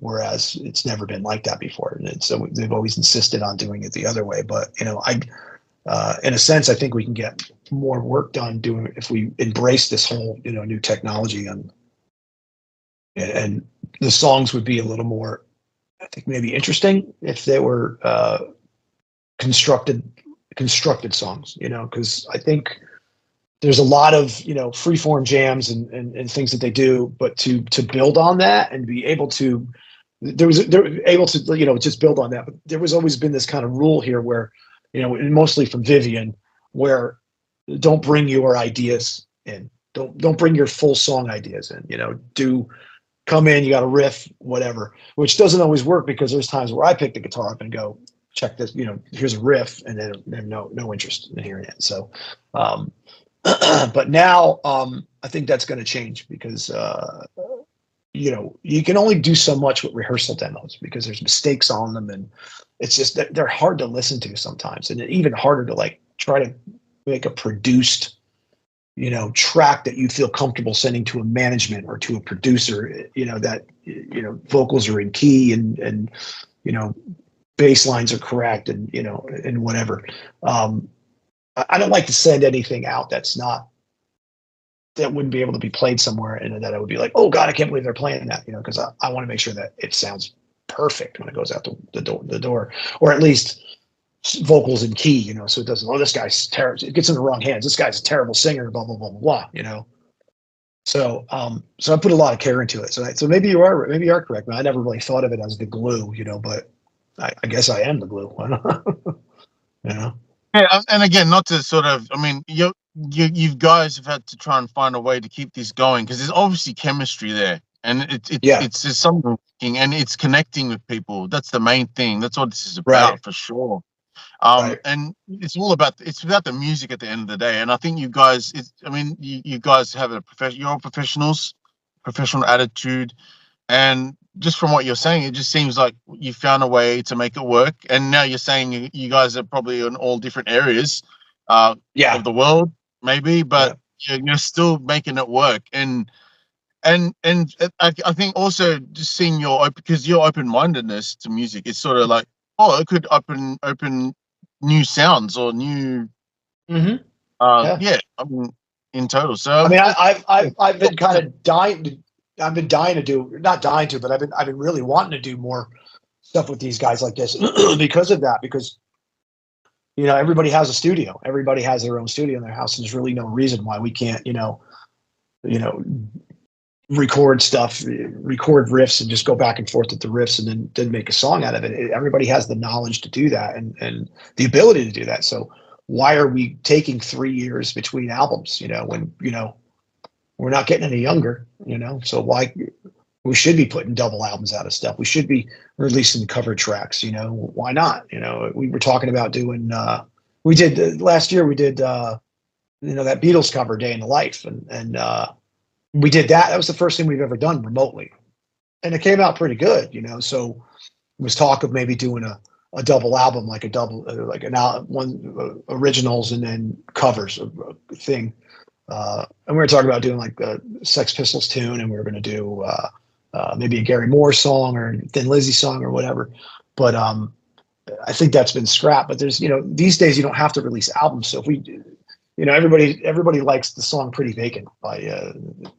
whereas it's never been like that before. And so they've always insisted on doing it the other way. But, in a sense, I think we can get more work done doing if we embrace this whole, new technology and the songs would be a little more, I think, maybe interesting if they were constructed songs, because I think there's a lot of freeform jams and things that they do, but to build on that and be able to they're able to just build on that. But there was always been this kind of rule here where and mostly from Vivian, where don't bring your ideas in, don't bring your full song ideas in, come in, you got a riff, whatever, which doesn't always work because there's times where I pick the guitar up and go, check this, here's a riff, and then no interest in hearing it. So, but now I think that's going to change because, you can only do so much with rehearsal demos because there's mistakes on them, and it's just that they're hard to listen to sometimes, and even harder to try to make a produced track that you feel comfortable sending to a management or to a producer, that, vocals are in key and bass lines are correct and, and whatever. I don't like to send anything out that wouldn't be able to be played somewhere and that I would be like, oh God, I can't believe they're playing that, because I want to make sure that it sounds perfect when it goes out the door, or at least vocals in key, so it doesn't, this guy's terrible, it gets in the wrong hands, this guy's a terrible singer, blah blah blah blah blah, so I put a lot of care into it. So maybe you are correct, man. I never really thought of it as the glue, but I guess I am the glue. Yeah, and again, not to sort of, I mean, you guys have had to try and find a way to keep this going because there's obviously chemistry there, and it's just something, and it's connecting with people. That's the main thing. That's what this is about, right, for sure. Right. And it's about the music at the end of the day. And I think you guys, you guys have you're all professionals, professional attitude, and just from what you're saying, it just seems like you found a way to make it work. And now you're saying you guys are probably in all different areas of the world, maybe, but you're still making it work. And I think also just seeing because your open-mindedness to music, it's sort of like, oh, it could open new sounds or new. Mm-hmm. I mean, in total. So I mean, I've been kind of dying. I've been dying to do, not dying to, but I've been really wanting to do more stuff with these guys like this because of that. Because everybody has a studio. Everybody has their own studio in their house. And there's really no reason why we can't, record stuff, record riffs, and just go back and forth with the riffs, and then make a song out of it. Everybody has the knowledge to do that and the ability to do that. So why are we taking 3 years between albums? When we're not getting any younger. So why? We should be putting double albums out of stuff. We should be releasing cover tracks. Why not? We were talking about doing. We did last year. We did that Beatles cover, Day in the Life, and we did that. That was the first thing we've ever done remotely, and it came out pretty good. So it was talk of maybe doing a double album, like one originals and then covers thing. And we were talking about doing like a Sex Pistols tune, and we were going to do maybe a Gary Moore song or Thin Lizzy song or whatever. But I think that's been scrapped. But there's these days you don't have to release albums. So if we, everybody likes the song "Pretty Vacant" by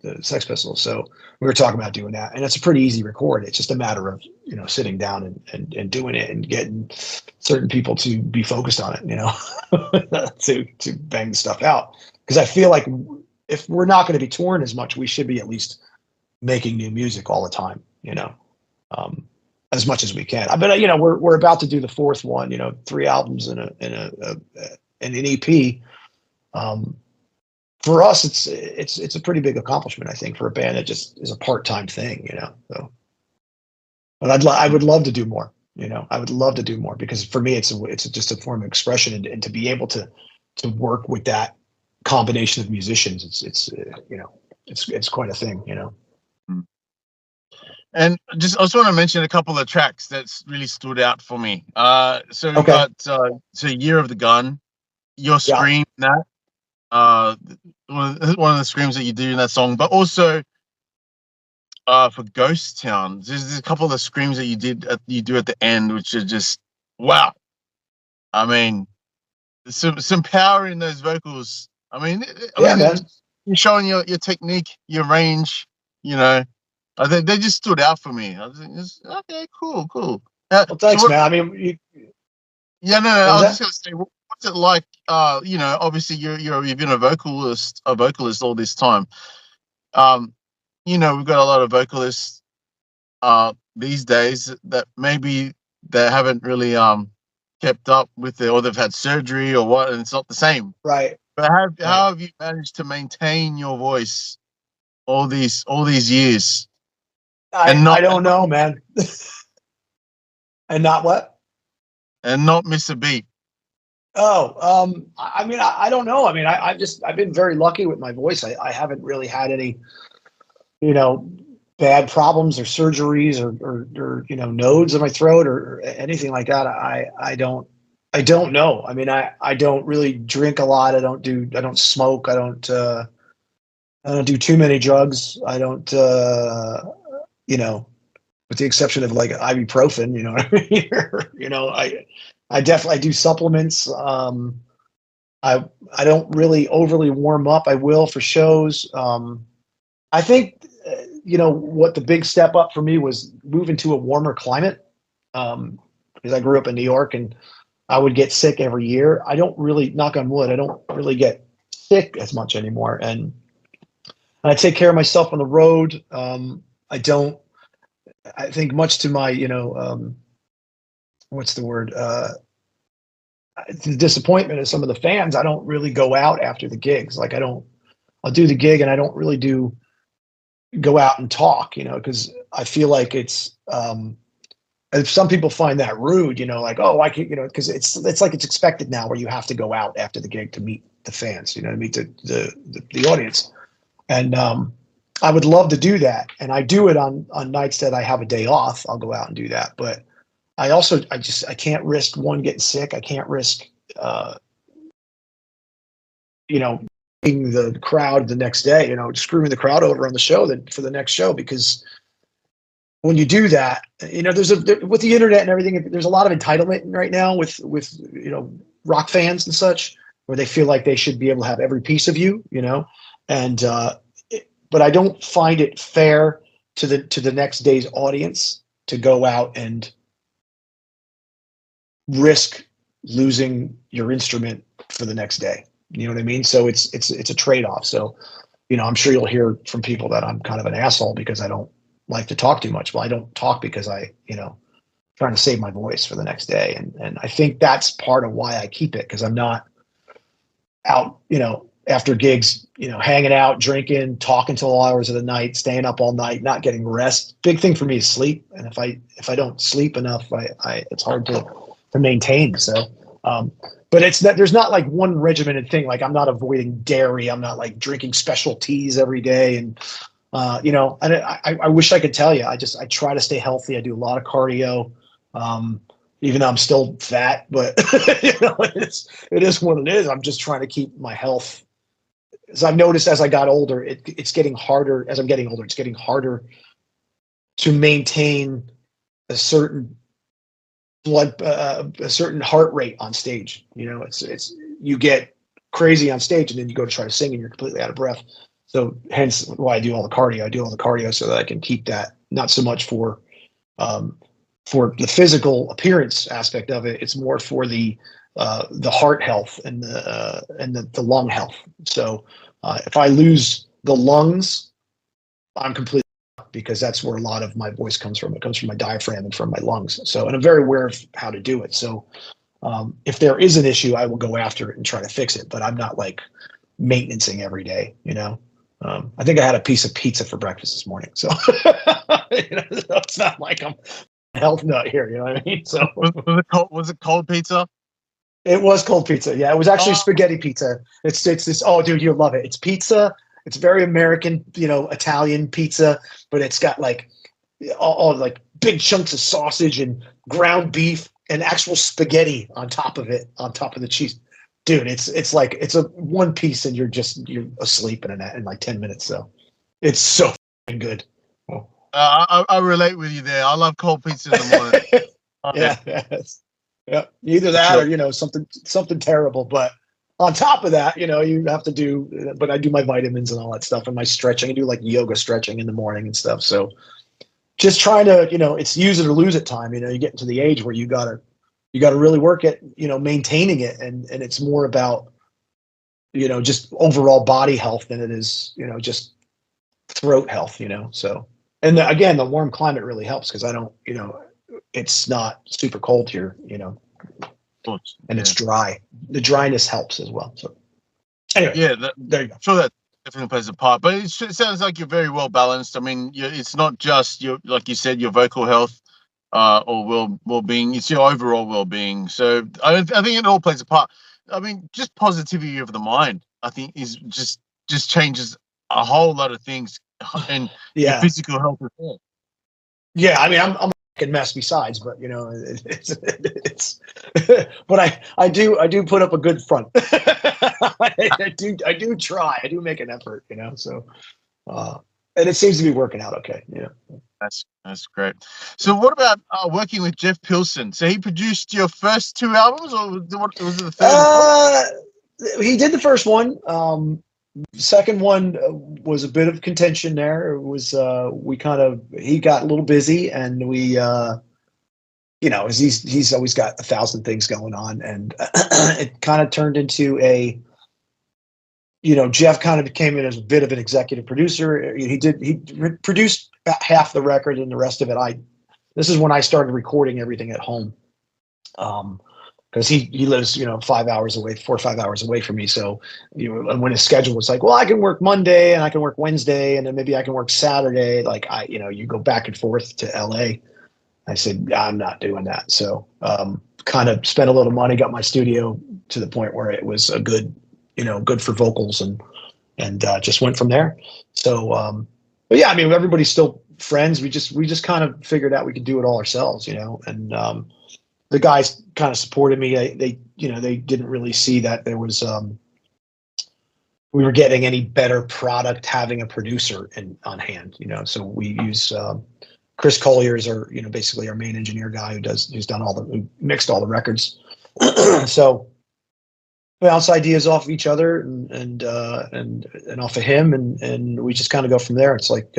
the Sex Pistols. So we were talking about doing that, and it's a pretty easy record. It's just a matter of sitting down and doing it and getting certain people to be focused on it. To bang the stuff out. Because I feel like if we're not going to be touring as much, we should be at least making new music all the time, as much as we can. But we're about to do the fourth one, 3 albums and an EP. For us, it's a pretty big accomplishment, I think, for a band that just is a part-time thing, So, but I would love to do more, I would love to do more because for me, it's just a form of expression, and to be able to work with that combination of musicians, it's quite a thing, And I just want to mention a couple of tracks that's really stood out for me. So we've got Year of the Gun, Your Scream, that one of the screams that you do in that song, but also for Ghost Town, there's a couple of screams that you do at the end, which are just wow. I mean, some power in those vocals. I mean, man. You're showing your technique, your range. You know, they just stood out for me. I was okay, cool. Well, thanks, man. I mean, no. I was just gonna say, what's it like? You know, obviously you've been a vocalist all this time. You know, we've got a lot of vocalists these days that maybe they haven't really kept up with it, or they've had surgery or what, and it's not the same. Right. But how have you managed to maintain your voice all these years? I don't know, man. And not what? And not miss a beat. Oh, I mean, I don't know. I mean, I've been very lucky with my voice. I haven't really had any, you know, bad problems or surgeries or you know, nodes in my throat or anything like that. I don't know. I mean, I don't really drink a lot. I don't smoke. I don't do too many drugs. I don't, you know, with the exception of like ibuprofen, you know what I mean? You know, I definitely do supplements. I don't really overly warm up. I will for shows. I think, you know, what the big step up for me was moving to a warmer climate. Because I grew up in New York and I would get sick every year. I don't really, knock on wood, I don't really get sick as much anymore. And I take care of myself on the road. I think much to my, you know, what's the word? The disappointment of some of the fans, I don't really go out after the gigs. Like I'll do the gig and I don't really go out and talk, you know, because I feel like it's, if some people find that rude, you know, like, oh, I can't, you know, because it's like it's expected now where you have to go out after the gig to meet the fans, you know, to meet the audience. And I would love to do that. And I do it on nights that I have a day off. I'll go out and do that. But I can't risk one getting sick. I can't risk, you know, being the crowd the next day, you know, screwing the crowd over on the show for the next show, because when you do that, you know, with the internet and everything, there's a lot of entitlement right now with, you know, rock fans and such, where they feel like they should be able to have every piece of you, you know, and, but I don't find it fair to the next day's audience to go out and risk losing your instrument for the next day. You know what I mean? So it's a trade-off. So, you know, I'm sure you'll hear from people that I'm kind of an asshole because I don't like to talk too much. Well, I don't talk because you know, trying to save my voice for the next day. And I think that's part of why I keep it, because I'm not out, you know, after gigs, you know, hanging out, drinking, talking till all hours of the night, staying up all night, not getting rest. Big thing for me is sleep. And if I don't sleep enough, it's hard to maintain. So, but there's not like one regimented thing. Like I'm not avoiding dairy. I'm not like drinking special teas every day. And, you know, and I wish I could tell you, I try to stay healthy. I do a lot of cardio. Even though I'm still fat, but you know, it is what it is. I'm just trying to keep my health. As I've noticed as I got older, it's getting harder. As I'm getting older, it's getting harder to maintain a certain a certain heart rate on stage. You know, it's you get crazy on stage and then you go to try to sing and you're completely out of breath. So hence why I do all the cardio. I do all the cardio so that I can keep that, not so much for the physical appearance aspect of it. It's more for the heart health and the lung health. So if I lose the lungs, I'm completely, because that's where a lot of my voice comes from. It comes from my diaphragm and from my lungs. So, and I'm very aware of how to do it. So if there is an issue, I will go after it and try to fix it, but I'm not like maintenancing every day, you know? I think I had a piece of pizza for breakfast this morning. So, you know, it's not like I'm health nut here, you know what I mean? So was it cold pizza? It was cold pizza. Yeah, it was actually spaghetti pizza. It's this. Oh, dude, you'll love it. It's pizza. It's very American, you know, Italian pizza, but it's got like all like big chunks of sausage and ground beef and actual spaghetti on top of it, on top of the cheese. Dude, it's like it's a one piece and you're asleep in like 10 minutes. So it's so good. I relate with you there. I love cold pizza in the morning. Yeah. Either that or something terrible. But on top of that, you have to do. But I do my vitamins and all that stuff and my stretching. I do like yoga stretching in the morning and stuff. So just trying to, it's use it or lose it time. You get into the age where you gotta really work at maintaining it, and it's more about just overall body health than it is just throat health. So. And again, the warm climate really helps because I don't, it's not super cold here, and it's dry. The dryness helps as well. So anyway, there you go. Sure, that definitely plays a part. But it sounds like you're very well balanced. I mean, it's not just like you said, your vocal health or well-being. It's your overall well-being. So I think it all plays a part. I mean, just positivity of the mind, I think, is just changes a whole lot of things. And your physical health as well. Yeah, I mean, I'm a fucking mess besides, but it's but I do put up a good front. I do try. I do make an effort, So, and it seems to be working out okay. Yeah, that's great. So, what about working with Jeff Pilson? So, he produced your first 2 albums, or was it the third? He did the first one. Second one was a bit of contention there. It was he got a little busy, and we he's always got 1,000 things going on, and it kind of turned into a Jeff kind of became as a bit of an executive producer. He produced about half the record, and the rest of it this is when I started recording everything at home. Because he lives 4 or 5 hours away from me, so and when his schedule was like, well, I can work Monday and I can work Wednesday and then maybe I can work Saturday, like you go back and forth to LA. I said, I'm not doing that. So kind of spent a little money, got my studio to the point where it was a good for vocals, and just went from there. So but yeah, I mean, everybody's still friends. We just kind of figured out we could do it all ourselves, and the guys kind of supported me. They didn't really see that there was we were getting any better product having a producer on hand. So we use Chris Collier's basically our main engineer guy who mixed all the records. So we bounce ideas off of each other and off of him, and we just kind of go from there. It's like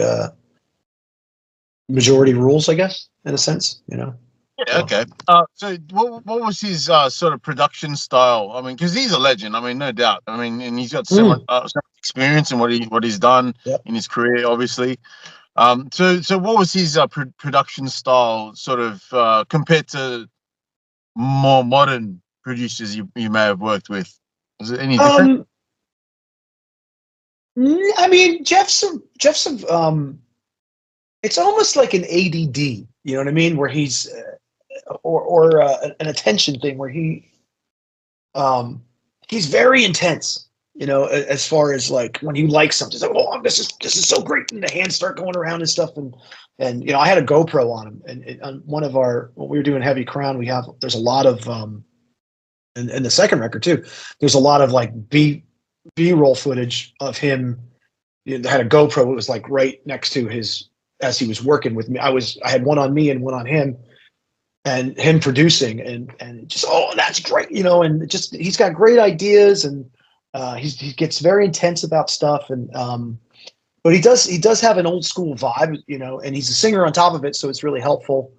majority rules, I guess, in a sense. Yeah, okay. So what was his sort of production style? I mean, because he's a legend. I mean, no doubt. I mean, and he's got so much experience in what he's done in his career, obviously. So what was his production style, sort of compared to more modern producers you may have worked with? Is it any different? I mean, Jeff's it's almost like an ADD. You know what I mean? Where he's or an attention thing where he's very intense, as far as like when he likes something, he's like, oh, this is so great, and the hands start going around and stuff, and I had a GoPro on him, and on one of when we were doing Heavy Crown, there's a lot of and the second record too, there's a lot of like B-roll footage of him. I had a GoPro, it was like right next to his as he was working with me. I had one on me and one on him, and him producing, and just, oh, that's great, and just he's got great ideas, and he gets very intense about stuff, and but he does have an old school vibe, and he's a singer on top of it, so it's really helpful.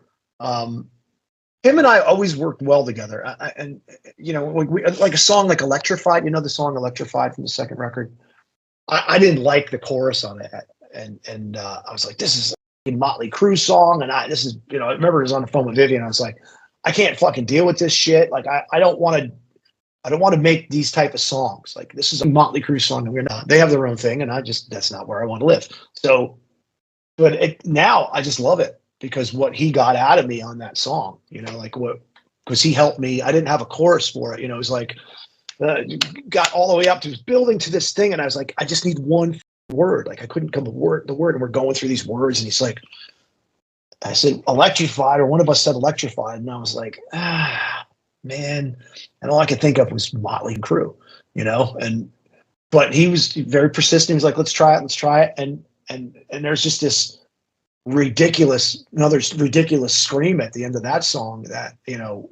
Him and I always worked well together, and like a song like Electrified, the song Electrified from the second record. I didn't like the chorus on it, and I was like, this is a Motley Crue song, and I remember I was on the phone with Vivian. I was like, I can't fucking deal with this shit. Like, I don't want to make these type of songs. Like, this is a Motley Crue song, and we're not. They have their own thing, and that's not where I want to live. So, but now I just love it because what he got out of me on that song, because he helped me. I didn't have a chorus for it. It was like got all the way up to building to this thing, and I was like, I just need one word. Like, I couldn't come up with the word, and we're going through these words, and he's like, I said electrified, or one of us said electrified, and I was like, man. And all I could think of was Motley Crue, you know. But he was very persistent. He was like, let's try it. And there's just this another ridiculous scream at the end of that song that, you know,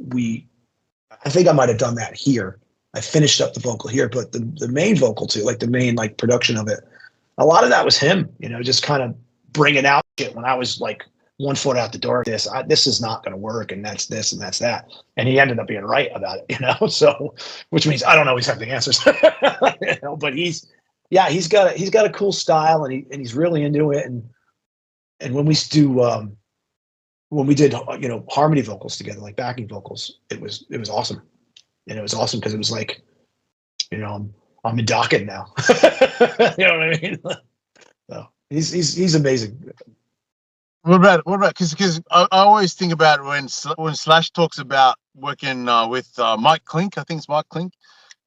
I think I might have done that here. I finished up the vocal here, but the main vocal too, like the main like production of it, a lot of that was him, you know, just kind of bringing out shit when I was like 1 foot out the door. This is not going to work, and that's this and that's that. And he ended up being right about it, you know. So, which means I don't always have the answers, you know, but he's got a cool style, and he's really into it. And when we did, you know, harmony vocals together, like backing vocals, it was awesome. And it was awesome because it was like, you know, I'm in Dokken now. You know what I mean? So he's amazing. What about because I always think about when Slash talks about working with Mike Klink. I think it's Mike Klink,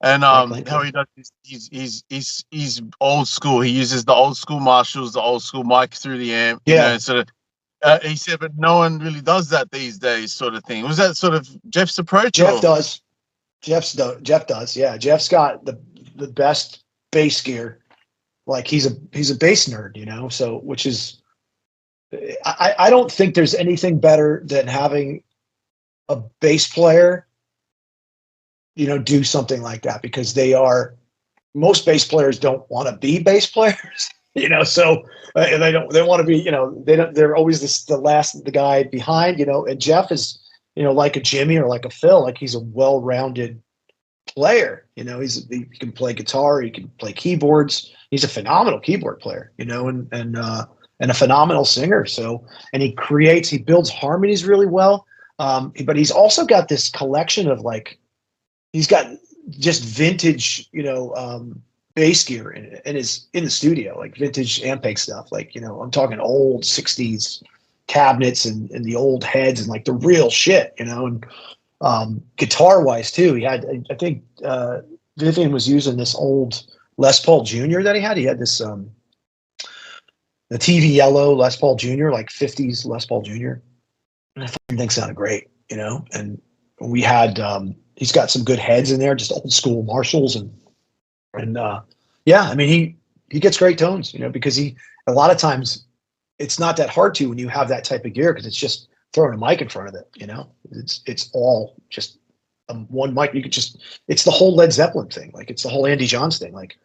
and how he does he's old school. He uses the old school Marshalls, the old school mic through the amp. Yeah, you know, sort of. He said, but no one really does that these days, sort of thing. Was that sort of Jeff's approach? Jeff does. Jeff does. Yeah, Jeff's got the best bass gear. Like he's a bass nerd, you know. So which is. I don't think there's anything better than having a bass player, you know, do something like that, because most bass players don't want to be bass players, you know. So they want to be, you know, they're always the guy behind, you know. And Jeff is, you know, like a Jimmy or like a Phil, like he's a well-rounded player, you know. He can play guitar, he can play keyboards. He's a phenomenal keyboard player, you know, and a phenomenal singer. So, and he builds harmonies really well. But he's also got this collection of like, he's got just vintage, you know, bass gear in the studio, like vintage Ampeg stuff. Like, you know, I'm talking old 60s cabinets and the old heads and like the real shit, you know. And guitar wise too, he had, I think Vivian was using this old Les Paul Jr. that he had. He had this, the TV yellow Les Paul Jr., like 50s Les Paul Jr. And I think sounded great, you know. And we had, he's got some good heads in there, just old school Marshalls. And yeah, I mean, he gets great tones, you know, because a lot of times it's not that hard to when you have that type of gear, because it's just throwing a mic in front of it, you know. It's all just one mic. You could it's the whole Led Zeppelin thing. Like it's the whole Andy Johns thing. Like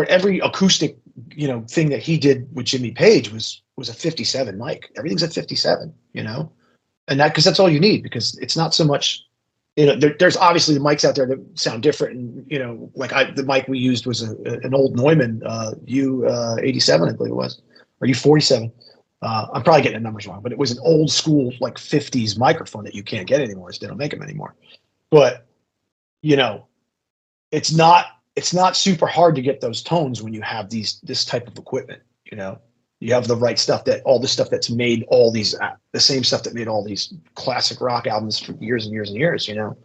every acoustic, you know, thing that he did with Jimmy Page was a 57 mic. Everything's at 57, you know, and because that's all you need, because it's not so much, you know, there's obviously the mics out there that sound different. And, you know, like the mic we used was an old Neumann U87, I believe it was, or U47. I'm probably getting the numbers wrong, but it was an old school, like 50s microphone that you can't get anymore. So they don't make them anymore. But, you know, it's not super hard to get those tones when you have this type of equipment, you know. You have the right stuff, all the stuff that's made all these, the same stuff that made all these classic rock albums for years and years and years, you know.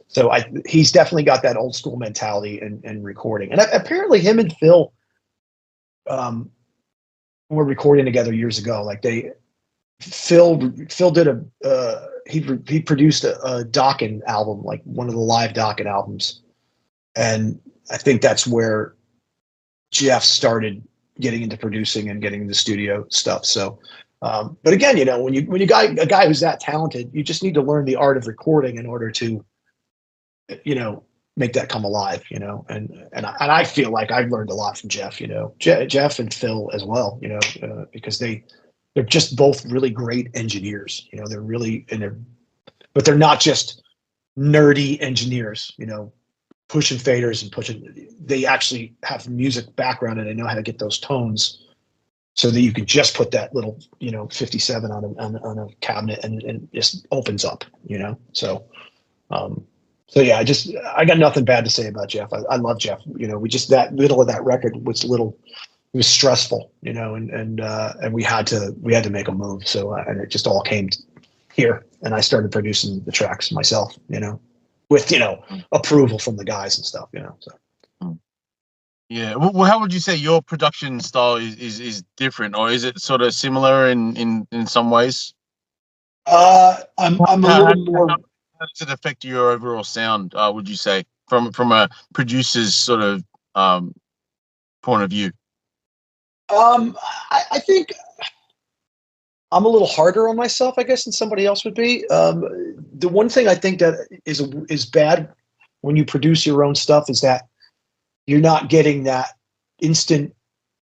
So he's definitely got that old school mentality and recording. And apparently him and Phil were recording together years ago. Like Phil did he produced a Dokken album, like one of the live Dokken albums. And I think that's where Jeff started getting into producing and getting into studio stuff. So, but again, you know, when you got a guy who's that talented, you just need to learn the art of recording in order to, you know, make that come alive, you know. And I feel like I've learned a lot from Jeff, you know, Jeff and Phil as well, you know, because they're just both really great engineers, you know. But they're not just nerdy engineers, you know, pushing faders and they actually have music background and they know how to get those tones so that you can just put that little, you know, 57 on a cabinet and it just opens up, you know. So yeah, I got nothing bad to say about Jeff. I love Jeff, you know. That middle of that record was it was stressful, you know, and we had to make a move. So and it just all came here, and I started producing the tracks myself, you know, with, you know, approval from the guys and stuff, you know. So Yeah. Well, how would you say your production style is different, or is it sort of similar in some ways? I'm a little more. How does it affect your overall sound? Would you say from a producer's sort of point of view? I think I'm a little harder on myself, I guess, than somebody else would be. The one thing I think that is bad when you produce your own stuff is that you're not getting that instant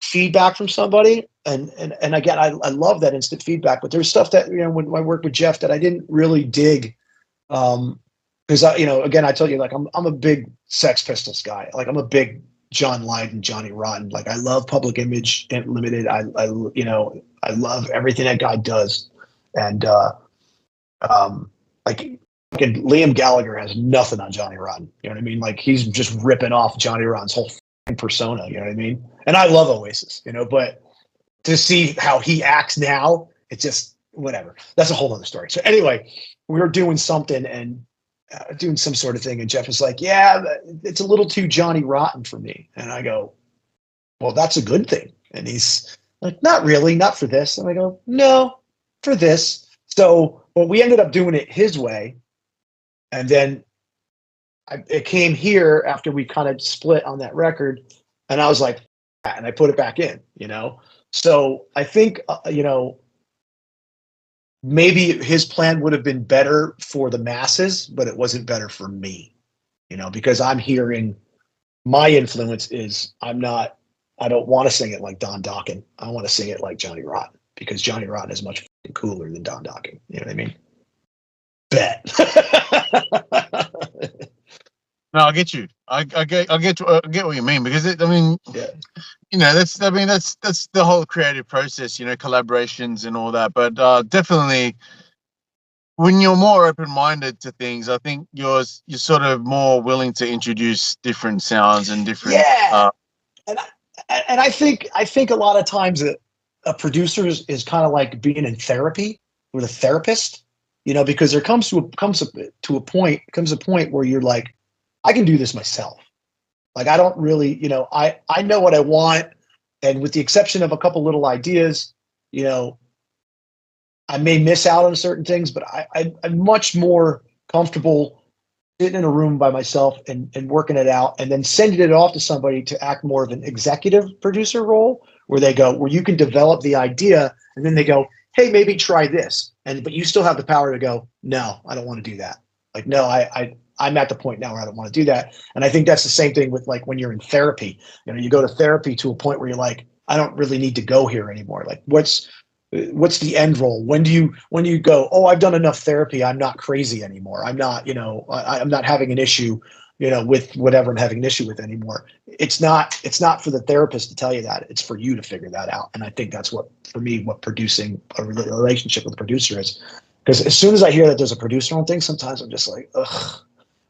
feedback from somebody. And again, I love that instant feedback, but there's stuff that, when I worked with Jeff that I didn't really dig. Because again, I told you, like, I'm a big Sex Pistols guy. Like, I'm a big John Lydon, Johnny Rotten. Like, I love Public Image Limited. I love everything that guy does. And like Liam Gallagher has nothing on Johnny Rotten. You know what I mean? Like, he's just ripping off Johnny Rotten's whole persona. You know what I mean? And I love Oasis, but to see how he acts now, it's just whatever. That's a whole other story. So anyway, we were doing something and doing some sort of thing, and Jeff was like, "Yeah, it's a little too Johnny Rotten for me." And I go, "Well, that's a good thing." And he's like, "Not really, not for this." And I go, "No, for this." So, well, we ended up doing it his way, and then it came here after we kind of split on that record, and I was like, and I put it back in, So I think, maybe his plan would have been better for the masses, but it wasn't better for me, because I'm hearing my influence is I don't want to sing it like Don Dokken. I want to sing it like Johnny Rotten, because Johnny Rotten is much cooler than Don Dokken. You know what I mean? Bet. No, I get you. I get what you mean, because that's the whole creative process, collaborations and all that. But definitely, when you're more open-minded to things, I think you're sort of more willing to introduce different sounds and different. Yeah, and I think a lot of times a producer is kind of like being in therapy with a therapist, because there comes a point where you're like, I can do this myself. Like, I don't really, I know what I want. And with the exception of a couple little ideas, I may miss out on certain things, but I'm much more comfortable sitting in a room by myself and working it out, and then sending it off to somebody to act more of an executive producer role, where you can develop the idea, and then they go, hey, maybe try this. But you still have the power to go, no, I don't want to do that. Like, no, I'm at the point now where I don't want to do that. And I think that's the same thing with, like, when you're in therapy. You go to therapy to a point where you're like, I don't really need to go here anymore. Like, what's the end goal? When do you go, oh, I've done enough therapy, I'm not crazy anymore. I'm not, I'm not having an issue, with whatever I'm having an issue with anymore. It's not for the therapist to tell you that. It's for you to figure that out. And I think that's what producing a relationship with a producer is. Because as soon as I hear that there's a producer on things, sometimes I'm just like, ugh.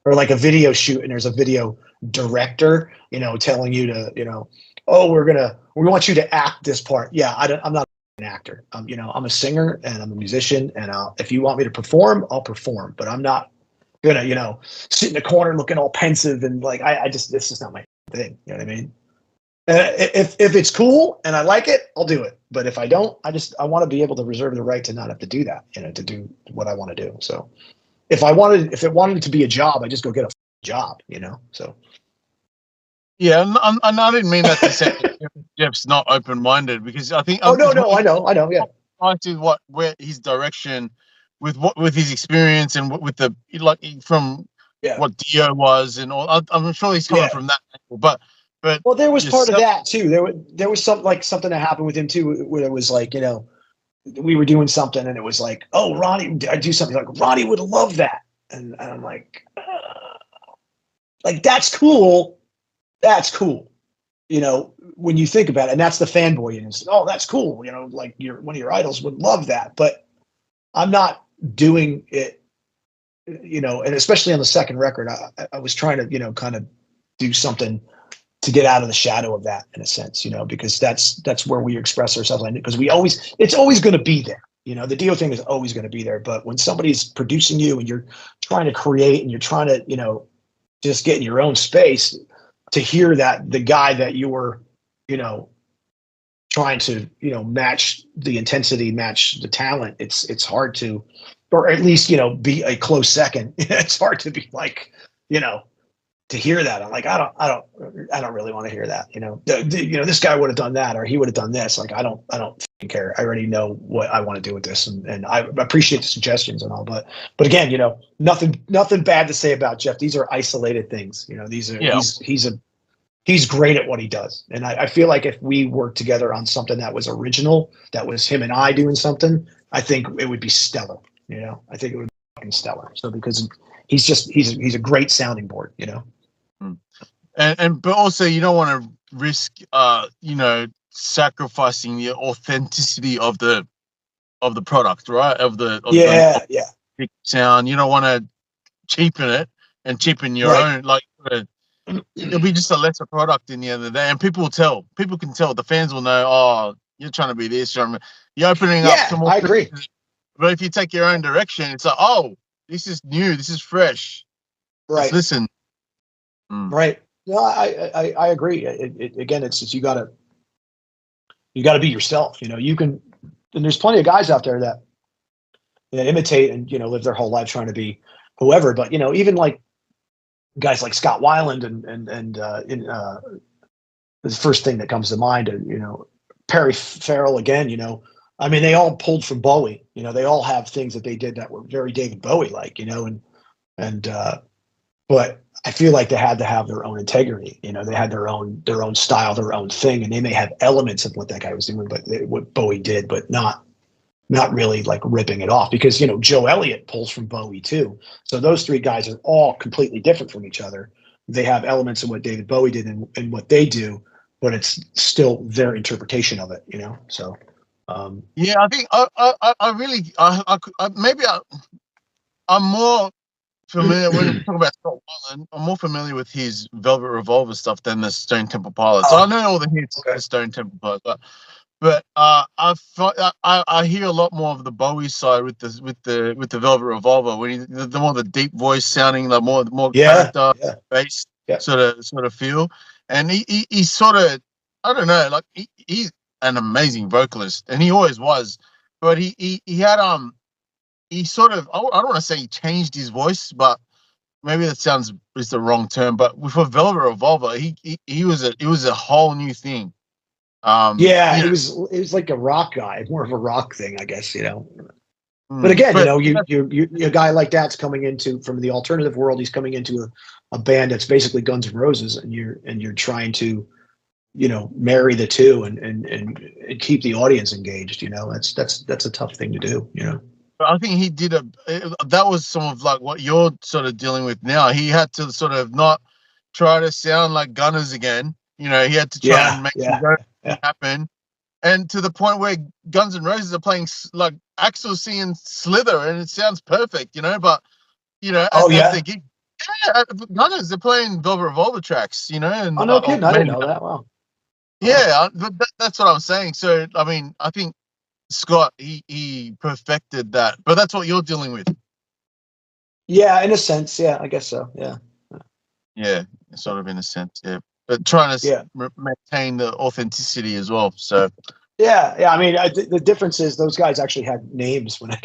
Or like a video shoot, and there's a video director, telling you to, oh, we want you to act this part. Yeah, I'm not an actor. I'm a singer and I'm a musician, and if you want me to perform, I'll perform. But I'm not gonna, sit in the corner looking all pensive and like, this is not my thing. You know what I mean? If it's cool and I like it, I'll do it. But if I don't, I want to be able to reserve the right to not have to do that, to do what I want to do. So if it wanted to be a job, I just go get a job, so. Yeah, and I didn't mean that to say Jeff's not open-minded, because I think. Oh no, I know, yeah. I see where his direction, with his experience and with the what Dio was and all. I'm sure he's coming from that angle, but. Well, there was part of that too. There was something that happened with him too, where it was like, we were doing something and it was like, oh, Ronnie, I do something like Ronnie would love that, and I'm like that's cool. That's cool, when you think about it, and that's the fanboy, and it's, oh, that's cool, like one of your idols would love that, but I'm not doing it, and especially on the second record, I was trying to, kind of do something to get out of the shadow of that, in a sense, because that's where we express ourselves. Because it's always going to be there. The Dio thing is always going to be there. But when somebody's producing you and you're trying to create and you're trying to, just get in your own space, to hear that the guy that you were, you know, trying to, you know, match the intensity, match the talent, it's hard to, or at least, you know, be a close second. It's hard to be like, you know, to hear that. I'm like, I don't really want to hear that. You know, you know, this guy would have done that, or he would have done this. Like, I don't care. I already know what I want to do with this, and I appreciate the suggestions and all. But again, you know, nothing bad to say about Jeff. These are isolated things. You know, these are he's great at what he does, and I feel like if we worked together on something that was original, that was him and I doing something, I think it would be stellar. You know, I think it would be fucking stellar. So because he's a great sounding board. You know. But also you don't want to risk you know, sacrificing the authenticity of the product, right? Of the sound. You don't want to cheapen it and cheapen your own, like it'll be just a lesser product in the end of the day, and people can tell, the fans will know, oh, you're trying to be this, you're opening up to more. I agree. But if you take your own direction, it's like, oh, this is new, this is fresh. Right. Let's listen. Right. No, I agree. Again, it's just you gotta be yourself. You know, you can, and there's plenty of guys out there that, you know, imitate and, you know, live their whole life trying to be whoever. But, you know, even like guys like Scott Weiland and the first thing that comes to mind, you know, Perry Farrell again. You know, I mean, they all pulled from Bowie. You know, they all have things that they did that were very David Bowie like. You know, but I feel like they had to have their own integrity. You know, they had their own style, their own thing, and they may have elements of what that guy was doing, but what Bowie did, but not really like ripping it off, because, you know, Joe Elliott pulls from Bowie too. So those three guys are all completely different from each other. They have elements of what David Bowie did and what they do, but it's still their interpretation of it, you know? So, yeah, I think I really, I'm more familiar when we talk about Scott Weiland. I'm more familiar with his Velvet Revolver stuff than the Stone Temple Pilots. I know all the hits of the Stone Temple Pilots, but I hear a lot more of the Bowie side with the Velvet Revolver, when the more the deep voice sounding, the more character based sort of feel, and he sort of, I don't know, like he's an amazing vocalist, and he always was, but he had he sort of, I don't want to say he changed his voice, but maybe that is the wrong term. But with a Velvet Revolver, it was a whole new thing. It was like a rock guy, more of a rock thing, I guess, you know. But again, you know, you a guy like that's coming into, from the alternative world, he's coming into a band that's basically Guns N' Roses, and you're trying to, you know, marry the two and keep the audience engaged. You know, that's a tough thing to do, you know. I think he did that was some of like what you're sort of dealing with now. He had to sort of not try to sound like Gunners again. You know, he had to try and make it happen. And to the point where Guns N' Roses are playing like Axl singing Slither, and it sounds perfect, you know, but, you know, Gunners, they're playing Velvet Revolver tracks, you know. And no kidding, I didn't know that. Wow. Yeah, that's what I'm saying. So, I mean, I think Scott, he perfected that, but that's what you're dealing with. Yeah, in a sense, yeah, I guess so. Yeah, sort of in a sense, yeah, but trying to maintain the authenticity as well. So yeah. I mean, the difference is those guys actually had names when I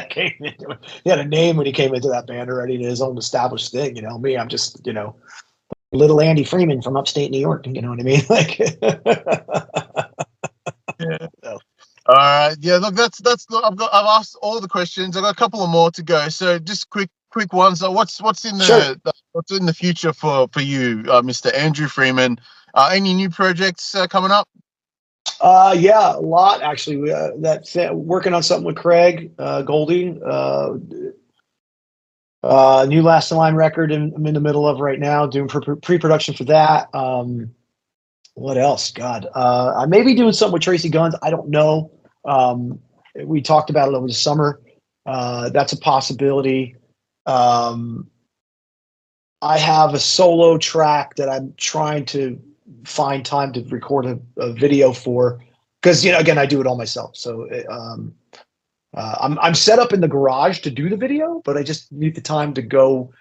came into it. He had a name when he came into that band already, and his own established thing. You know, me, I'm just, you know, little Andy Freeman from upstate New York. You know what I mean? Like, yeah. So. All right. Yeah. Look, that's. I've asked all the questions. I've got a couple of more to go. So just quick ones. So what's in the future for you, Mr. Andrew Freeman? Any new projects coming up? Yeah, a lot actually. Working on something with Craig Goldie. New Last in Line record I'm in the middle of right now, doing pre-production for that. What else? God, I may be doing something with Tracy Guns. I don't know. We talked about it over the summer. That's a possibility. I have a solo track that I'm trying to find time to record a video for, because, you know, again, I do it all myself. So I'm set up in the garage to do the video, but I just need the time to go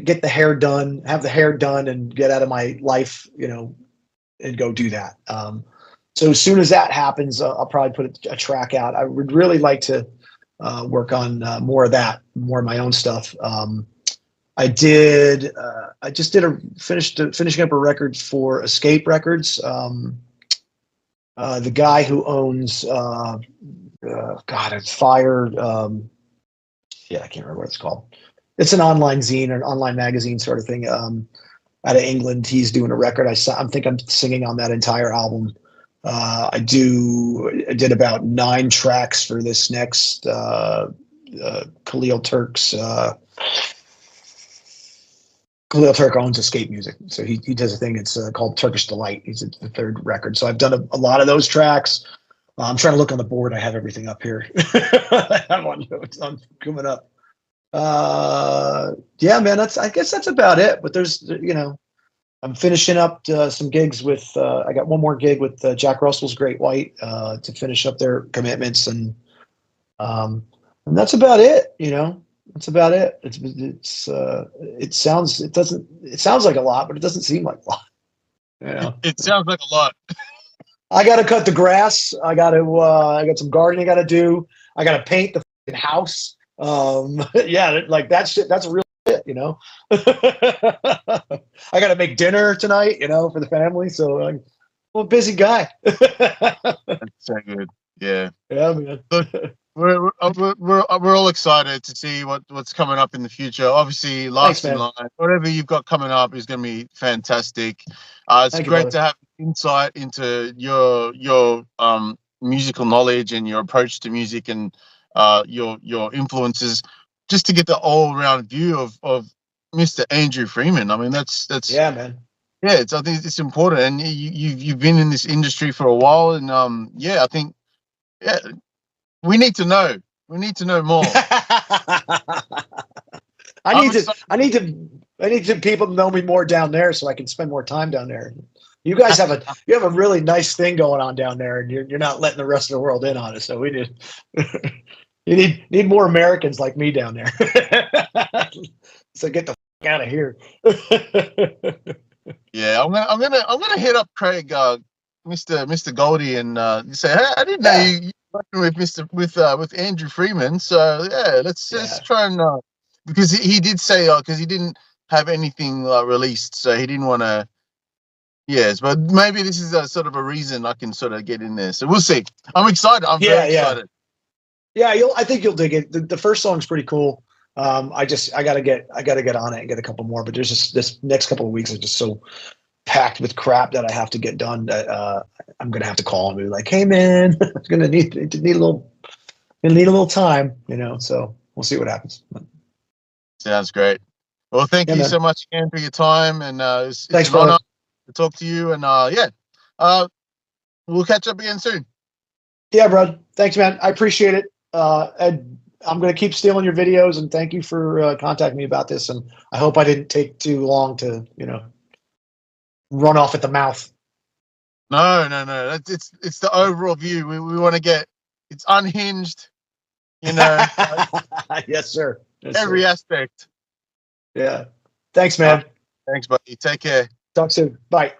get the hair done, have the hair done, and get out of my life, you know, and go do that. So as soon as that happens, I'll probably put a track out. I would really like to work on more of that, more of my own stuff. I just finishing up a record for Escape Records. The guy who owns it's Fire. I can't remember what it's called. It's an online zine or an online magazine sort of thing. Out of England, he's doing a record. I think I'm singing on that entire album. I did about 9 tracks for this next Khalil Turk's. Khalil Turk owns Escape Music, so he does a thing. It's called Turkish Delight. He's the 3rd record. So I've done a lot of those tracks. I'm trying to look on the board. I have everything up here. I have one coming up. Yeah, man. I guess that's about it. But there's, you know, I'm finishing up some gigs with. I got one more gig with Jack Russell's Great White to finish up their commitments, and that's about it. You know. That's about it. It sounds like a lot, but it doesn't seem like a lot. You know? It sounds like a lot. I got to cut the grass. I got some gardening I got to do. I got to paint the house. Yeah, like that shit. That's real shit, you know. I got to make dinner tonight, you know, for the family. So I'm a busy guy. That's so good. Yeah. Yeah, man. We're all excited to see what's coming up in the future. Obviously, Last in Line, whatever you've got coming up is going to be fantastic. It's great to have insight into your musical knowledge and your approach to music and your influences, just to get the all-round view of Mr. Andrew Freeman. I mean, that's yeah, man. Yeah, I think it's important, and you've been in this industry for a while, and I think we need to know. We need to know more. I need to people to know me more down there so I can spend more time down there. You guys have a really nice thing going on down there, and you're not letting the rest of the world in on it. So we need more Americans like me down there. So get the out of here. Yeah, I'm gonna hit up Craig, Mr. Goldie, and say, hey, I didn't know you with Andrew Freeman. So yeah, let's try and because he did say because he didn't have anything released, so he didn't want to. Yes, but maybe this is a sort of a reason I can sort of get in there. So we'll see. I'm excited. I'm very excited. Yeah, I think you'll dig it. The first song's pretty cool. I gotta get on it and get a couple more. But there's just this next couple of weeks are just so packed with crap that I have to get done that I'm gonna have to call him and be like, hey man, I'm gonna need a little time, you know. So we'll see what happens. Sounds great. Well, thank you so much again for your time, and it's thanks, an honor brother. to talk to you, and we'll catch up again soon. Yeah, bro. Thanks, man. I appreciate it. Ed, I'm going to keep stealing your videos, and thank you for contacting me about this. And I hope I didn't take too long to, you know, run off at the mouth. No. It's the overall view. We want to get it's unhinged, you know. Yes, sir. Yes, every aspect. Yeah. Thanks, man. Thanks, buddy. Take care. Talk soon. Bye.